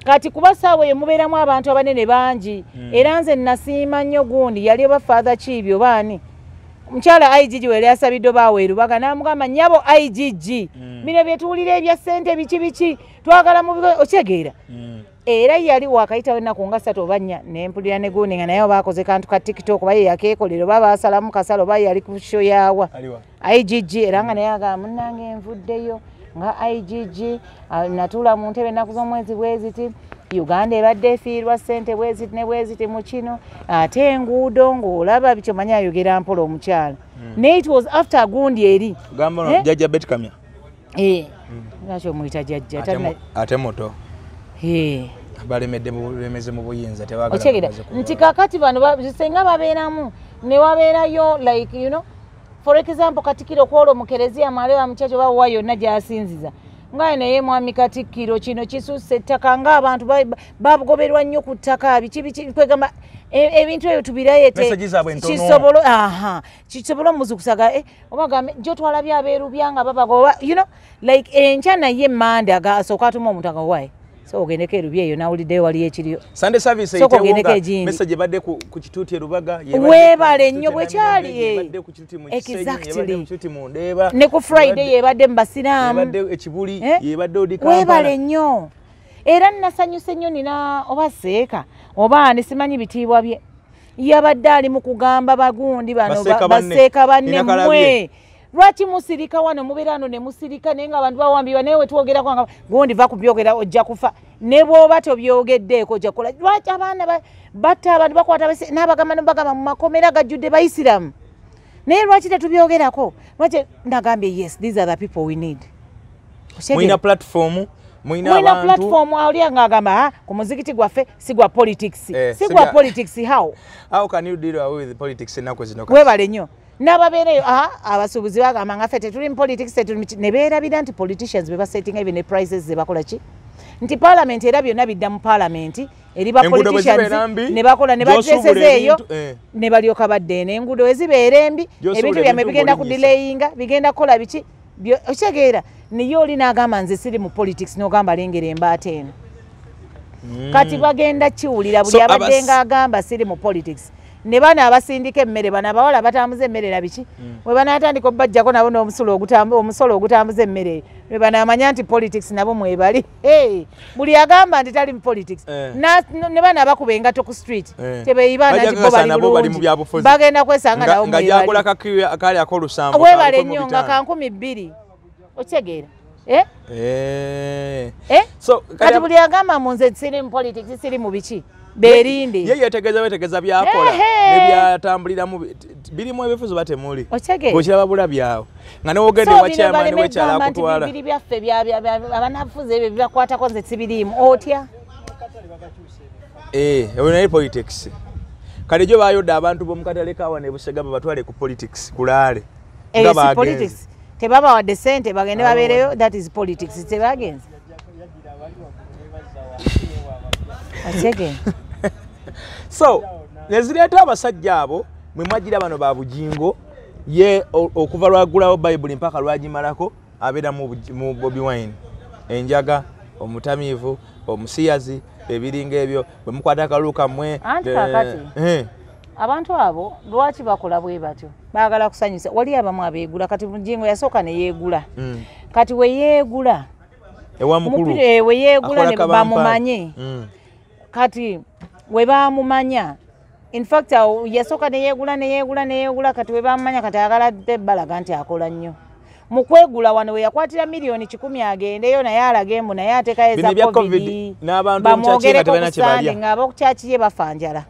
kati kuba saawa mubeeramu abantu abanene bangi era nze nasiima nnyo gundi yali oba father chibi obaani mukyala IGG wele asabidde baaweeru baga namugamba nyabo IGG bino byetuwulira ebya ssente biki twagala mu okyegeera era yali wakayitawo ennaku nga 3 oba 4 nempulira ne gundi nga naye baakoze kantu ka TikTok baye yakeekolera oba baasalamu kasalo baye yali ku show yawa IGG era nga naye agamba munnange envuddeyo nga IGG natula mu ntebe ennaku z'omwezi bweziti Uganda ebadde efiirwa ssente bweziti ne bweziti mu kino ate enguudo ng'olaba bityo manya ayogera mpola omukyala ne it was after gundi eri gamba jajja Betty Kamya nakyo muyita jajja ate moto balemedde bulemeze mu buyinza tewagala nti kakati bano senga babeeramu ne wabeerayo like you know for example Katikiro kwolo mukerezia malewa mchacho wao wayo yonna gyasinziza ngaye naye mwami Katikiro kino kisusse ettaka nga abantu babugoberwa nnyo ku ttaka biki kwegamba ebintu ebyo tubirayete kisobola omuzukusaga obagambe jo twalabye abeeru byanga babagoba you know like enkya naye mande agasooka atuma omuntu agawaye so ogendeke rubyeyo nawulidde wali ekiriyo Sunday service eyitewunga message badde ku kituuti Rubaga webale nnyo bwekyali badde ku kituuti mu Kisenyi mu kituuti mu Ndeeba ne ku Friday yebadde mbasiramu yebadde ekibuli yebadde odika webale nnyo era nasanyuse nnyo nina obaseeka oba nisimanyi bitiibwa bye yabadde ali mu kugamba bagundi bano baseeka banne mmwe lwaki musirika wano mubeerano ne musirika naye nga abantu bawambibwa naye wetwogera kwanga gundi va kubyogera ojja kufa ne bw'oba tobyogeddeeko ojja kukola lwaki abaana batta abantu bakwata n'abagamba nobagamba mu makomera gajjudde bayisiramu naye lwaki tetubyogerako lwaki nagambye yes these are the people we need mwina platform mwina platform awulira ng'agamba ku muzikiti gwaffe si gwa politics si gwa politics how can you deal with politics ennaku zino webale nnyo n'ababeereyo abasuubuzi bagamba nga ffe tetuli mu politics ne beerabira nti politicians be basettinga even ne prices ze bakola ki nti parliament era byonna bidda mu parliament eri ba politicians ne bakola ne badresses eyo ne balyoka badde n'enguudo ezibeera embi ebintu byammwe bigenda ku delayinga bigenda kukola biki okitegeera niye oli n'agamba nze siri mu politics n'ogamba lengera embaata eno kati bagenda kiwulira buli abadde ng'agamba siri mu politics ne bana abasindika emmere bana abawala batambuza emmere na biki we banatandika obbajjako nabo n'omusolo ogutambuza emmere we banamanya nti politics nabo mwebali buli agamba nti tali mu politics ne bana abakuba engato ku street tebeeyibana nti bo bali mu byabufuzi bagenda kwesanga nabo mwebali webale nnyo nga ka 200 okitegeera so kati buli agamba mu nze siri mu politics siri mu biki berinde ye yetegeza byakola ne byatambuliramu birimu ebifuzo batemuli okiraba bula byawo nga newogende wakyama ne wekyala kutwala biri byaffe abanafuze ebyo byakwatako nze sibirimu otya ebyo politics kale jo bayodde abantu b'omukatale kawa ne Busega batwale ku politics kulaale nga politics tebaba wadde sente bagende babeereyo that is politics tebagenze so nezireeta abasajja abo mwe mwagira bano ba bujingo ye okuva lwagulawo Bible mpaka lwagimalako abeera mu Bobi Wine enjaga omutamiivu omusiyazi ebiringa ebyo bwe mukwata akaluuka mmwe abantu abo lwaki bakola bwe batyo baagala kusanyusa wali abamu abeegula kati bujingo yasooka ne yeegula kati we yeegula ewa mukulu we yeegula ne bamumanye kati we bamumanya in fact yasooka ne yeegula kati we bamumanya kati ayagala balaga nti akola nnyo mu kwegula wano we yakwatira miliyoni 10 agendeyo naye alagembu naye atekayo za covid bamwogereko ku sande ng'ab'okukyaki ye bafanjala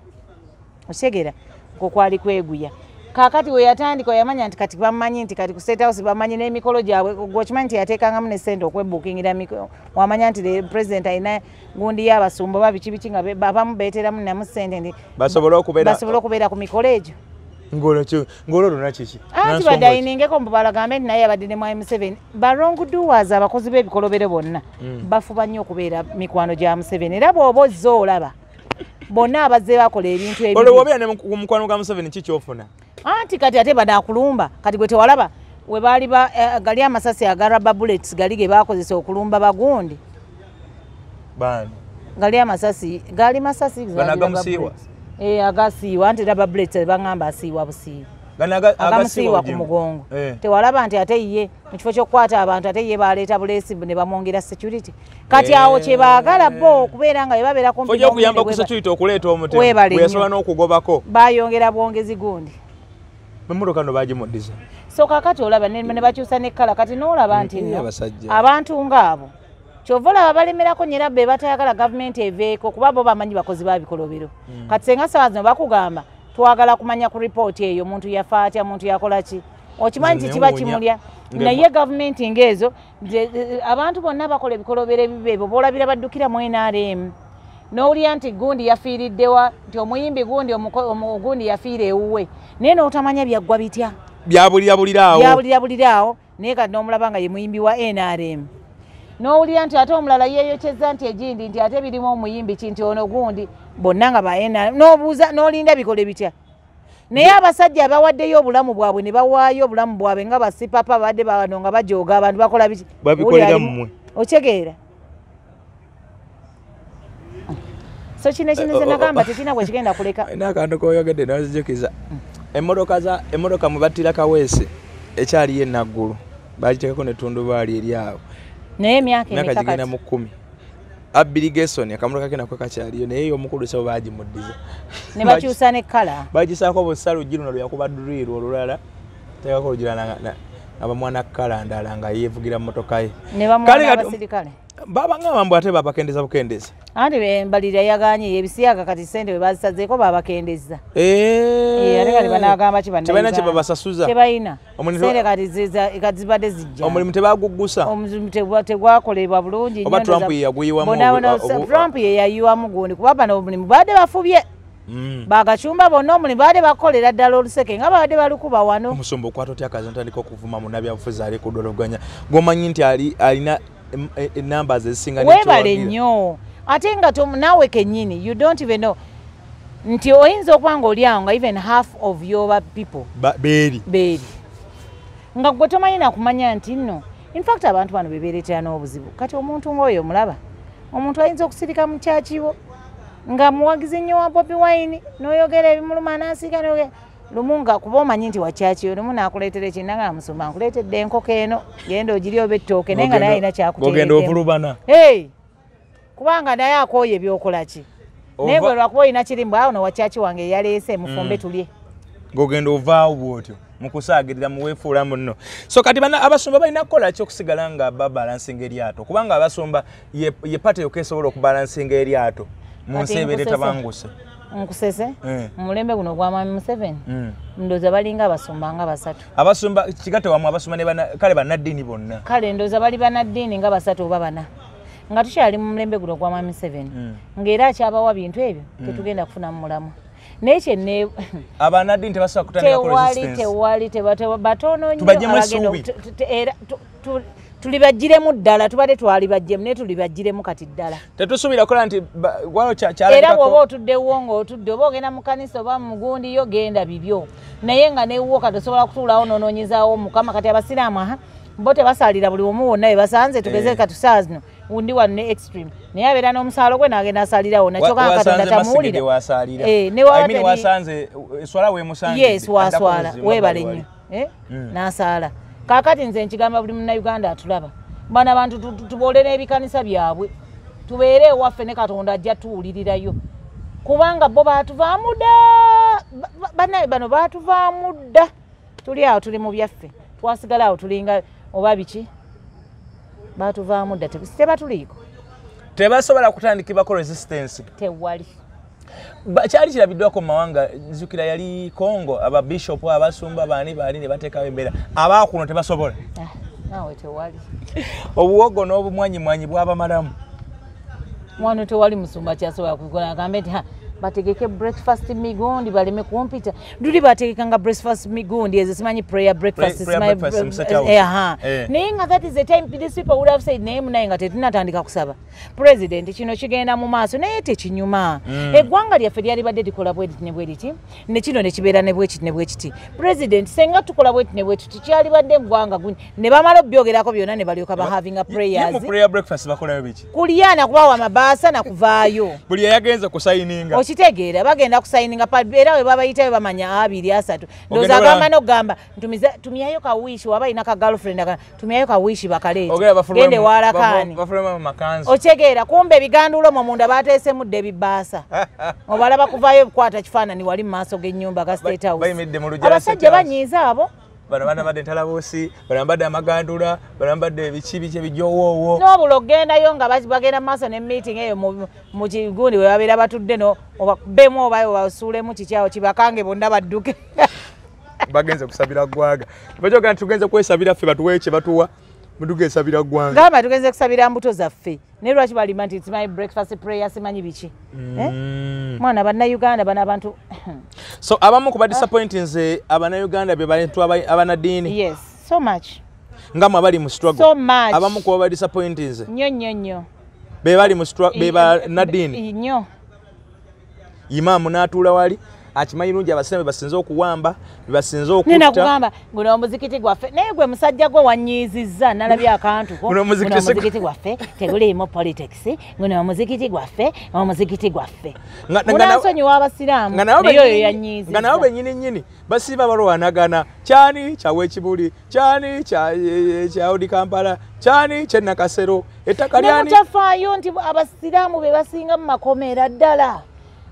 osegera kokwali kweguya kakati we yatandika yamanya nti kati bamanyi nti kati ku State House bamanyi n'emikolo gyabwe gwokimanyi nti yateekangamu ne ssente okwebbukingira wamanya nti the president alina gundi y'abasumba biki nga abamu beeteramu namu ssente ndi basobole okubeera ku mikolo egyo ng'olwo nakiki anti badayiningeko mbu balagambe nti naye abadde ne mu M7 barongoduwazi abakozi b'ebikolobero bonna bafuba nnyo okubeera mikwano gya M7 era bw'oba ozze olaba bonna abazze bakola ebintu ebibi olwobeera ne mukwano gwa M7 ki kyofuna anti kati ate banakulumba kati gwe tewalaba we baali gali amasasi aga rubber bullets gali ge bakozesa okulumba bagundi gali amasasi gali masasi banagamusiwa agasiiwa anti raba blades bangamba asiiwa busiiwa agasiiwa ku mugongo tewalaba nti ate ye mu kifo ky'okukwata abantu ate ye baleeta buleesi ne bamwongera security kati awo kye baagala bo okubeera nga babeera kumpi ojo kuyamba ku security okuleeta omutego yasobola n'okugobako bayongera bwongezi gundi memmotoka no bagimuddiza so kakati olaba ne bakyusa ne kkala kati n'olaba nti abantu ng'abo kyova olaba balemerako nyera be batayagala gavumenti eveeko kuba bo bamanyi bakozi babikolobero kati senga sawa zino bakugamba twagala kumanya ku report eyo muntu yafa atya muntu yakola ki okimanyi kiba kimulya naye gavumenti ng'ezo abantu bonna bakola ebikolobero ebibeebo boolabira baddukira mu NRM n'owulira nti gundi yafiiriddewa nti omuyimbi gundi omugundi yafiira ewuwe naye n'otamanya byaggwa bitya byabulirabuliraawo naye kati n'omulaba nga ye muyimbi wa NRM n'owulira nti ate omulala yeeyokyezza nti egindi nti ate birimu omuyimbi kinti ono gundi bonna nga ba NRM n'obuuza n'olinda bikole bitya naye abasajja abawaddeyo obulamu bwabwe ne bawaayo obulamu bwabwe nga basipapa badde bano nga bajooga abantu bakola biki babikolera mmwe okyegeera so kino nze nagamba tekina bwe kigenda kuleka n'akantu koyogedde nazijukiza emmotoka mwe battira Kaweesi ekyaliyo enaggulu bagiteekako netundubaali eri awo naye emyaka gigenda mu 10 Abili Gerson akamotoka ke nakwe kakyaliyo naye omukulu sabo bagimuddiza ne bakyusa ne kkala bagisaako busalu giruno lyakuba duriru olulala teekako lugirana abamwana kkala ndala nga yeevugira mmotoka ye ne bamwana abasirikale baba nga mambo ate babakendeza bukendeza andi bembalira yaganye ebisiyaga kati sente we bazisazeeko babakendeza ate kati banagamba tebalina kye babasasuza tebalina sente kati zibadde zijja omulimu tebaguggusa omulimu tegwakolebwa bulungi oba Trump yaguyiwamu Trump ye yayiwamu gundi kuba bano omulimu badde bafubye bagacumba bonna omulimu badde bakolera ddala oluseke nga badde balukuba wano omusumba okwata otya akazi ntandika okuvuma mu nabyabufuzi ali ku dologanya gomanyi nti alina numbers ezisinga webale nnyo ate nga naawe kennyini you don't even know nti oyinza okuba nga oli awo nga even half of your people beeri nga gwe tomanyi nakumanya nti nno in fact abantu bano bebeeretera n'obuzibu kati omuntu ng'oyo omulaba omuntu ayinza okusirika mu kyakibo nga muwagizi nnyo wa Bobi Wine n'oyogera ebimuluma n'asiika lumu nga kuba omanyi nti wakyakiyo lumu n'akuleetera ekinna nga musumba nkuleetedde enkoko eno genda ogiri oba ettooke naye nga naye alina kyakuteereddemu kubanga naye akooye ebyokola ki naye bwe lwakuba olina kirimbu awo no wakyaki wange yaleese mufumbe tulye ng'ogenda ovaawo bw'otyo mu kusaagirira mu weefuulamu nno so kati abasumba balina kukola ki okusigala nga babalansinga eryato kubanga abasumba ye pate yokka esobola okubalansinga eryato mu nsi ebeera etabanguse nkusese mulembe guno gwa Mwami Museveni ndooza balinga abasumba nga basatu abasumba kigatte wamu abasumba kale bannaddiini bonna kale ndooza bali bannaddiini nga basatu oba bana nga tukyali mu mulembe guno gwa Mwami Museveni ng'era akyabawa bintu ebyo tetugenda kufuna mu mulamu naye kyenne abannaddiini tebasobola kutandikako resistance tewali batono nnyo tulibajjiremu ddala tubadde twalibajjemu naye tulibajjiremu kati ddala tetusuubira kola nti era bw'oba otuddewo ng'otudde oba ogenda mu kanisa oba mu gundi yo genda bibyo naye nga neewuwo kati osobola kutuulawo noonoonyezaawo Mukama kati abasiraamu bo tebasalira buli omu wonna we basanze tugeze katu saa zino undi wanne extreme naye abeera n'omusaalo gwe n'agenda asalirawo nakyokanga Katonda tamuwulira yes waswala weebale nnyo n'asaala kaakati nze nkigamba buli munnayuganda atulaba bana abantu tuboole n'ebikanisa byabwe tubeere ewaffe ne Katonda ajja tuwulirirayo kubanga bo baatuvaamu dda bannaye bano baatuvaamu dda tuli awo tuli mu byaffe twasigala awo tulinga oba biki baatuvaamu dda tebatuliiko tebasobola kutandikibwako resistance tewali kyali kirabiddwako mu mawanga nzukira yali Congo ababishopu abasumba baani ne bateekawo embeera abaakuno tebasobola naawe tewali obuwogo n'obumwanyimwanyi bwabamalamu wano tewali musumba kyasobola kukola agambe nti bategeke breakfast migundi baleme kumpita nduli bategekanga breakfast migundi as simanyi prayer breakfast simanyi nenga that is the time these people would have said name nayenga tetunatandika kusaba president kino kigenda mu maaso naye tekinyuma eggwanga lyaffe lyali badde likola bweti ne bweti ne kino ne kibeera ne bwekiti president senga tukola bweti ne bweti tikyali badde eggwanga ne bamala obyogerako byonna ne balyoka ba having a prayers prayer breakfast bakola biki kulyana kubawa amabaasa na kuvaayo buli yagenze kusayininga okitegeera bagenda kusayininga era we babayitayo bamanya 2-3 ndoza agamba n'okugamba tumiyayo ka wish waba ina ka girlfriend tumiyayo ka wish bakaleeta gende walakaani okitegeera kumbe ebiganduulo mu munda bateese mudde ebibaasa obalaba kuvaayo ebikwata kifaanani wali mu maaso g'ennyumba ga State House abasajja banyiiza abo bana badde entalabuusi bana badde amagandula bana badde ebikibi kyebijowoowo n'obulo ogendayo nga bagenda mu maaso ne meeting eyo mu kigundi we babeera batudde bemu obayo basuulemu kikyawo kibakange bonna badduke bagenze kusabira ggwanga bajoga tugenze kwesabira ffe batuwe kye batuwa muduge sabira ggwanga gamba tugenze kusabira mbuto zaffe ne lwaki balima nti simanyi breakfast prayer simanyi biki mwana bannayuganda bana abantu so abamu kuba disappointings abannayuganda be bantu abanaddiini yes so much ngamu abali mu struggle so much abamu kuba ba disappointings nnyo be bali mu struggle be banaddiini nnyo imaamu n'atuula wali akimanyi nungi abasembe basinze okuwamba basinze okutta nina kugamba guno omuzikiti gwaffe naye gwe musajja gwe wanyiizizza nalabye akantu ko omuzikiti gwaffe teguliimu politics guno omuzikiti gwaffe munansonyiwa abasiraamu naye oyo yanyiizizza nga nabo bennyini basiiba balwanagana kyani kyawa ekibuli kyani kyawudi Kampala kyani kyennakasero ettaka lyani nemutafaayo nti abasiraamu be basinga mu makomera ddala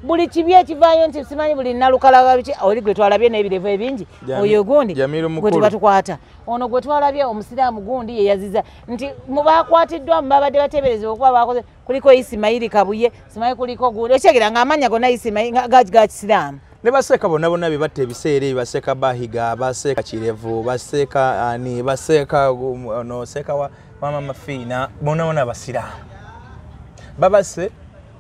buli kibi ekivaayo nti simanyi buli nalukalaga biki oli gwe twalabye n'ebirevu ebingi oyo gundi gwe tubatukwata ono gwe twalabye omusiraamu gundi ye yaziza nti mubakwatiddwa mubabadde bateeberezebwa okuba bakoze kuliko Isimaili Kabuye simanyi kuliko gundi okyegera ng'amanya gonna Isimaili ga kisiraamu ne baseeka bonna be batta ebiseera ebyo baseeka Bahiga baseeka Kirevu baseeka ani baseeka ono seeka wa Mama Fiina bonna basiraamu babase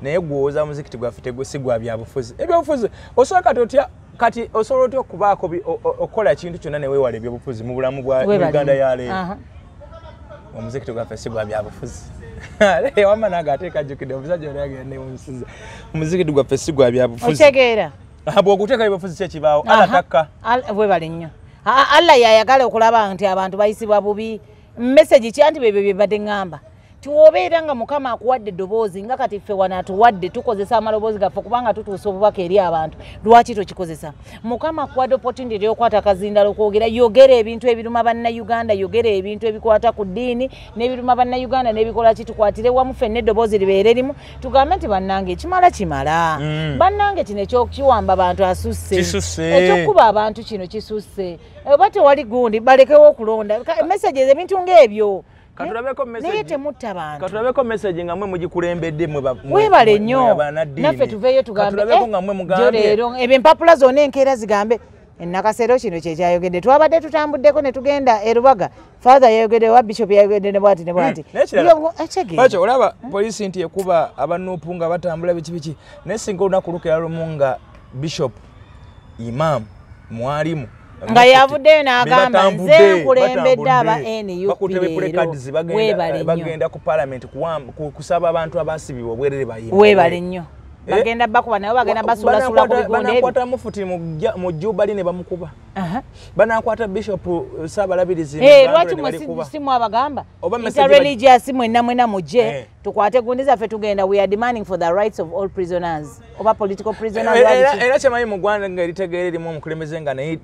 naye gwoza muzikiti gwaffe tegusigwa byabufuzi ebyobufuzi osobola kati osobola otya okubaako okola ekintu kyonna ne weewala ebyobufuzi mu bulamu bwa Uganda ya leero omuzikiti gwaffe sigwa byabufuzi wama naga ateeka ajjukidde omusajja oli agenda nemusiza omuzikiti gwaffe sigwa byabufuzi otegeera bw'okuteeka ebyobufuzi kyekibaawo Allah takka bwe bali nnyo Allah yayagala okulaba nti abantu bayisibwa bubi message kyanti bebyo bye badde ngamba tuobeera nga Mukama akuwadde eddoboozi nga kati ffe wano atuwadde tukozesa amaloboozi gaffe kubanga tutuusa obubaka eri abantu lwaki tokikozesa Mukama akuwadde opportunity y'okwata akazindalo okwogera yogera ebintu ebiruma bannayuganda yogera ebintu ebikwata ku ddiini n'ebiruma bannayuganda n'ebikola kitukwatire wamu ffenna eddoboozi libeere limu tugambe nti bannange ekimala bannange kino ekyokiwamba abantu asusse ekyokuba abantu kino kisusse oba tewali gundi balekewo okulonda messages ebintu ng'ebyo katulabeko message nga mwe mugikulembedde mwebale nnyo naffe tuveeyo tugambe leero ebyo empapula zonna enkeera zigambe ennakasero kino kyekyayogedde twabadde tutambuddeko ne tugenda e Rubaga father yayogedde wa bishop yayogedde ne bwati ekyo olaba poliisi nti ekuba abanuupu nga batambula biki naye singa olunaku lukera lumu nga bishop imam mwalimu nga yavuddeyo n'agamba nze nkulembedde aba NUP leero bagenda ku parliament kusaba abantu abasibibwa obwerere bayimba weebale nnyo bagenda bakuba nabo bagenda basuulasula ku bigundi banakwata mufuti mu Jubali ne bamukuba banakwata bishop Saabalabirizi lwaki mwesimu abagamba interreligious mwenna mujje tukwate gundi zaffe tugenda we are demanding for the rights of all prisoners oba political prisoners era kyemanyi mu ggwanga nga eritegeera erimu omukulembeze nga naye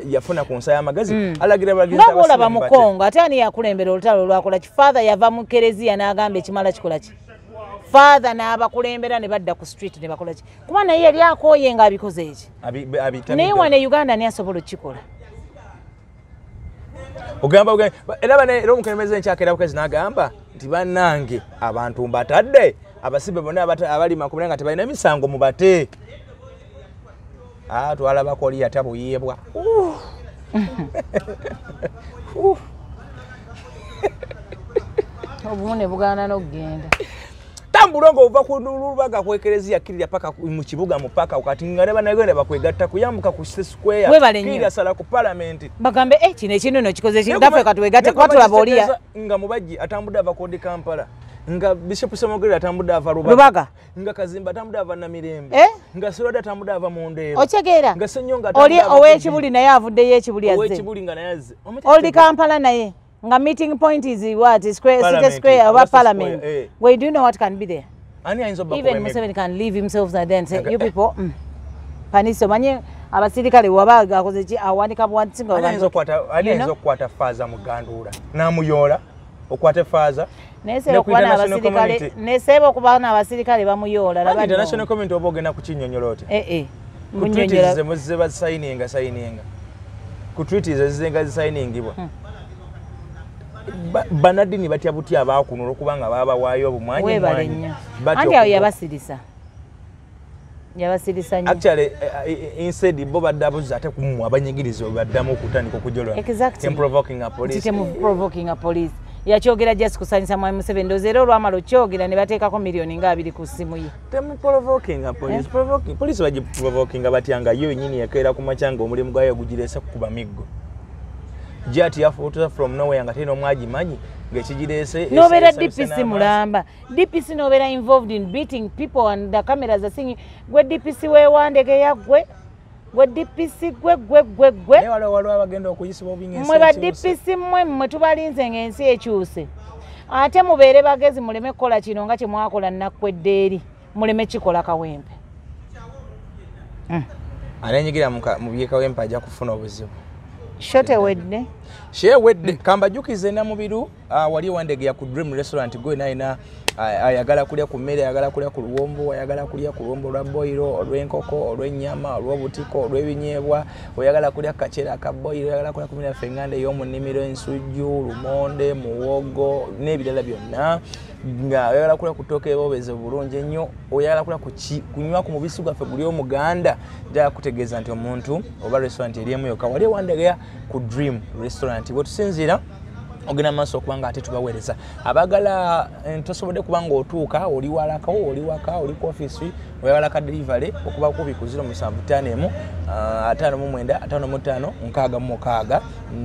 yafuna ku nsa y'amagezi alagira olaba mu Kongo ate ani yakulembera olutalo olwakola ki father yava mu kereziya n'agamba ekimala kikola ki father n'abakulembera ne badda ku street ne bakola ki kuba naye yali akooye nga abikoze eki naye wane Uganda ni asobola okukikola ogamba era omukulembeze nkyakera bukazi n'agamba nti bannange abantu mbatadde abasibe bonna abali makumira nga tebalina misango mubate twalabako oli yatabuyeebwa obumune bugaana n'okugenda bulongo uva ku Lubaga kwekerezia kirya paka mu kibuga mupaka ukatinga ne banagenda bakwegatta kuyambuka ku square kirya sala ku parliament bagambe kino no kikoze kindafe katwegatte kwatula bolia nga mubaji atambuda ava kodi Kampala nga Bishop Samogera atambuda ava Lubaga nga Kazimba atambuda ava Namirembe nga Siroda atambuda ava Mondero ochegeera nga Senyonga atambuda oli ow'ekibuli naye avudde y'ekibuli yazze ow'ekibuli nga naye azze oli Kampala naye nga meeting point is what square of parliament where do you know what can be there even Museveni can leave himself there and say you people paniso manye abasirikale wabaga akoze ki awanika bwansinga alizo kwata faza mugandura namuyola okwate faza nese okwana abasirikale nesebo kubana abasirikale bamuyola labani international community obogena kukinyonyolote munyonyola zemuze ba signing ku treaties zizenga signing bwa banadini batya butya abakunula kubanga baba waayo obumwanyi mwanyi andi ayo yabasirisa nyo actually instead bo badabuza ate kumu abanyigirizo baddamu okutandika okujolwa provoking a police yakyogera just kusanyisa mwa Museveni ndozero olwamalo kyogera ne bateekako miliyoni nga 2 ku simu ye provoking a police police baji provoking abatyanga yo nyini yakeera ku machanga omulimu gwayo gujiresa kukuba miggo Jati yafutuza from nowhere ngateno mwaji manyi ngekijirese nobera DPC mulamba DPC nobera involved in beating people and the cameras are singing gwe DPC we wandege yagwe gwe DPC gwe ne wale abagenda okuyisiba obingense mwe ba DPC mwe tubalinze ngensi ekyuse ate mubere bagezi muleme kola kino nga kye mwakola nakweddeeri muleme kikola Kawempe alenyigira mu byeka Kawempe ajja kufuna obuzibu shote wedde kamba jukize na mubiru wali wandege ya ku Dream Restaurant gwe naina ayagala kulya ku mmere ayagala kulya ku luwombo ayagala kulya ku luwombo lwa boiro olw'enkoko olw'ennyama olw'obutiko olw'ebinyebwa oyagala kulya kachera ka boiro ayagala kulya ku mmere fengande y'omunimiro ensujju lumonde muwogo n'ebirala byonna nga oyagala kulya ku tooke bobeze bulungi ennyo oyagala kulya kunywa ku mubisi gwaffe guli omuganda njagala kutegeeza nti omuntu oba restaurant eriemu yokka wali wandege ku Dream Restaurant bwe tusinziira ogena maaso okubanga ate tubaweereza abagala tosobodde kubanga otuuka oli walaka oli waka oli ku office oyagala ka delivery okuba kubi ku 075 595 656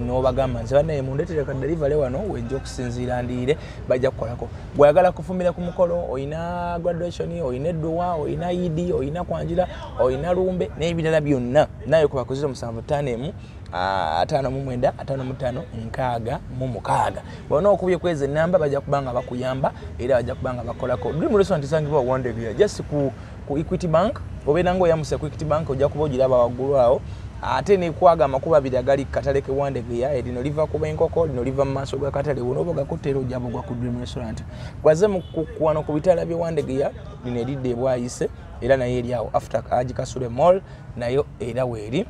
n'obagamba nze banaye mundeetere ka delivery wano wenja okusinziira ndiire bajja kukolako bw'oyagala kufumbira ku mukolo oyina graduation oyina edduwa oyina idi oyina kwanjira oyina lumbe n'ebirala byonna naye kuba ku 075 595 bona okubye kweze namba bajja kubanga bakuyamba era bajja kubanga bakolako Dream Restaurant sangibwa wandege just ku Equity Bank obenango yamuse ku Equity Bank ojja kubogira abawagulu awo ate ne kwaga makuba bidagali kataleke wandege ya edino liva kuba enkoko lino liva maso gwa katale wono boga kotero ojabo gwa ku Dream Restaurant kwaze mu kuwano ku bitala bye wandege ya lino edide bwayise era naye eri awo after Haji Kasule Mall nayo era weri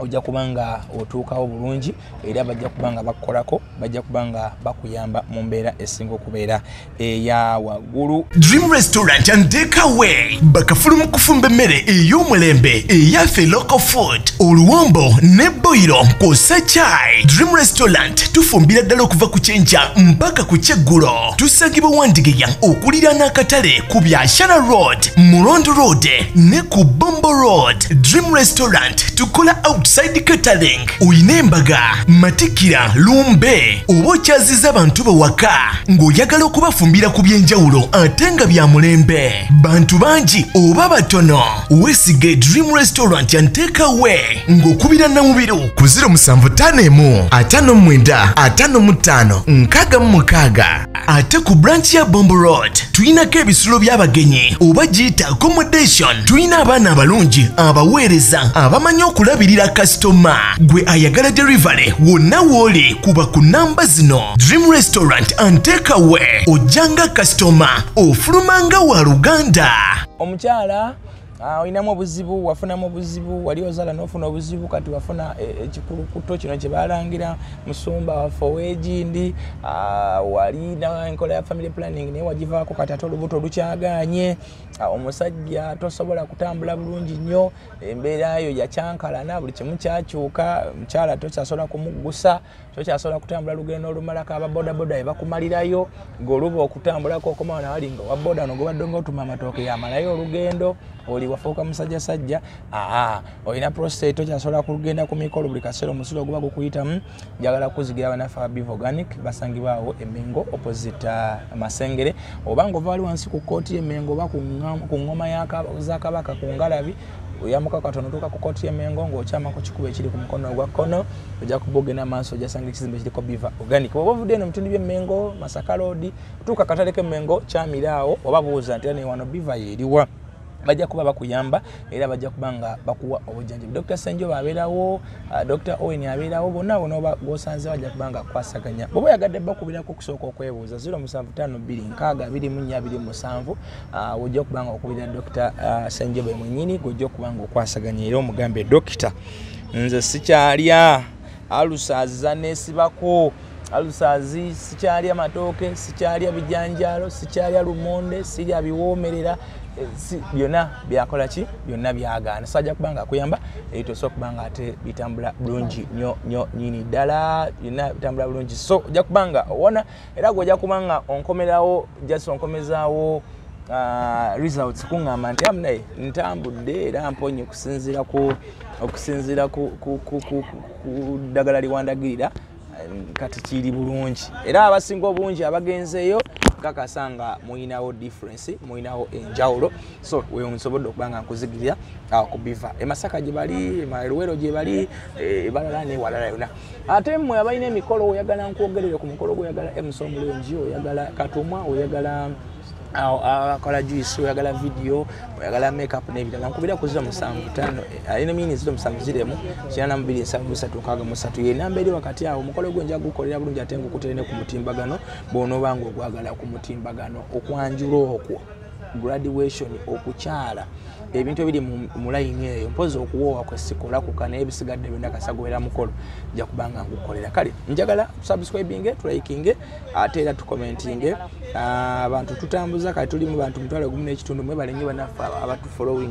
ojja kubanga otuukawo bulungi era bajja kubanga bakolako bajja kubanga bakuyamba mu mbeera esinga okubeera eya waggulu. Dream Restaurant and Takeaway bakafulumu kufumba emmere ey'omulembe eyaffe local food oluwombo ne boiro kw'ossa chai. Dream Restaurant tufumbira ddala okuva ku kyenkya mpaka ku kyeggulo. Tusangibwa Wandigeya okuliraana akatale ku Byashara Road, Mulondo Road ne ku Bombo Road. Dream Restaurant tukola outside catering. Oyina embaga, matikira, lumbe oba okyaziza abantu bawaka ng'oyagala okubafumbira ku byenjawulo ate nga bya mulembe. Bantu bangi oba batono weesige Dream Restaurant and Takeaway ng'okubira Namubiru ku 075 59 55 ate ku branch ya Bombo Road tuyinako ebisulo by'abagenyi oba giyita accommodation. Tuyina abaana abalungi abaweereza abamanyi okulabirira customer. Gwe ayagala delivery wonna wooli kuba ku namba zino. Dream Restaurant and Takeaway ojjanga customer ofulumanga wa Luganda. Omukyala Oyinamu obuzibu, wafunamu obuzibu, wali ozala n'ofuna obuzibu kati wafuna ekikulukuto kino kye balangira musumba waffe ow'Egindi, wali n'enkola ya family planning naye wagivaako kati ate olubuto lukyaganye, omusajja tosobola kutambula bulungi nnyo, embeera yo yakyankalana, buli kimu kyakyuka, mukyala tokyasobola kumuggusa, tokyasobola kutambula lugendo olumalako, ababodaboda be bakumalirayo, ng'oluba okutambulako okomawo nawali nga waboda ono gobadde ng'otuma amatooke yamalayo olugendo, oli wafuuka musajjasajja, olina prostate tokyasobola kugenda ku mikolo buli kaseera omusulo guba gukuyitamu. Njagala kuzigira bannaffe aba Biva Organic basangibwa awo e Mengo opposite Masengere, oba ng'ova wali wansi ku kkooti y'e Mengo oba ku ngoma za Kabaka ku Ngalabi, oyamuka katono tuuka ku kkooti y'e Mengo ng'okyamako kikuba ekiri ku mukono ogwa kkono, ojja kuba ogenda maaso ojasanga ekizimbe kiriko Biva Organic. Bw'oba ovudde eno mu bitundu by'e Mengo, Masaka Road, tuuka katale k'e Mengo kyamira oba buuza nti ne wano Biva yeeriwa. Bajja kuba bakuyamba era bajja kuba nga bakuwa obujjanjabi. Dr. Senjo abeerawo, Dr. Owen abeerawo, bonna bono b'osanze bajja kuba nga kwasaganya. Bw'oba oyagadde bakubirako okusooka okwebuuza 075524247 ojja kuba nga okubira Dr. Senjo bwe mwennyini gojja kuba nga okwasaganya era omugambe Dokita nze sikyalya alusaza neesibako alusazi, sikyalya matooke, sikyalya bijanjalo, sikyalya lumonde, sirya biwoomerera, byonna byakola ki? Byonna byagaana. Sajja kubanga akuyamba tosobola kubanga ate bitambula bulungi nnyo nyini ddala, byonna bitambula bulungi. So ojja kubanga owona era gwe ojja kubanga onkomerawo just onkomezaawo results kuŋŋamba nti amunaye ntambudde era mponye okusinziira ku ddagala liwandagirira kati kiri bulungi. Era abasinga obungi abagenzeeyo kakasanga muyinawo difference, muyinawo enjawulo. So wewe nsobodde okubanga nkuzigirira ku Biva Masaka gye bali, Luwero gye bali, balala ne walala yonna. Ate mmwe abalina emikolo oyagala nkwogerere ku mukolo gw'oyagala MC omulungi, oyagala katumwa, oyagala akola juice, oyagala video, oyagala makeup n'ebirala, nkubira ku 075 alina mini 070 ye namba eri wakati awo. Omukolo gwe nja gukolera bulungi ate ngukuterene ku mutimbagano bw'onoobanga ogwagala ku mutimbagano, okwanjula okwo, graduation, okukyala, ebintu ebiri mu layini eyo, mpozi okuwoowa kwesikola kukana ebisigadde byonna kasagwera mukolo nja kubanga ngukolera. Kale njagala subscribinge, tulikinge ate era tukomentinge. Abantu tutambuza kati tuli mu bantu 1.5 mwe balenye banaffe abatu following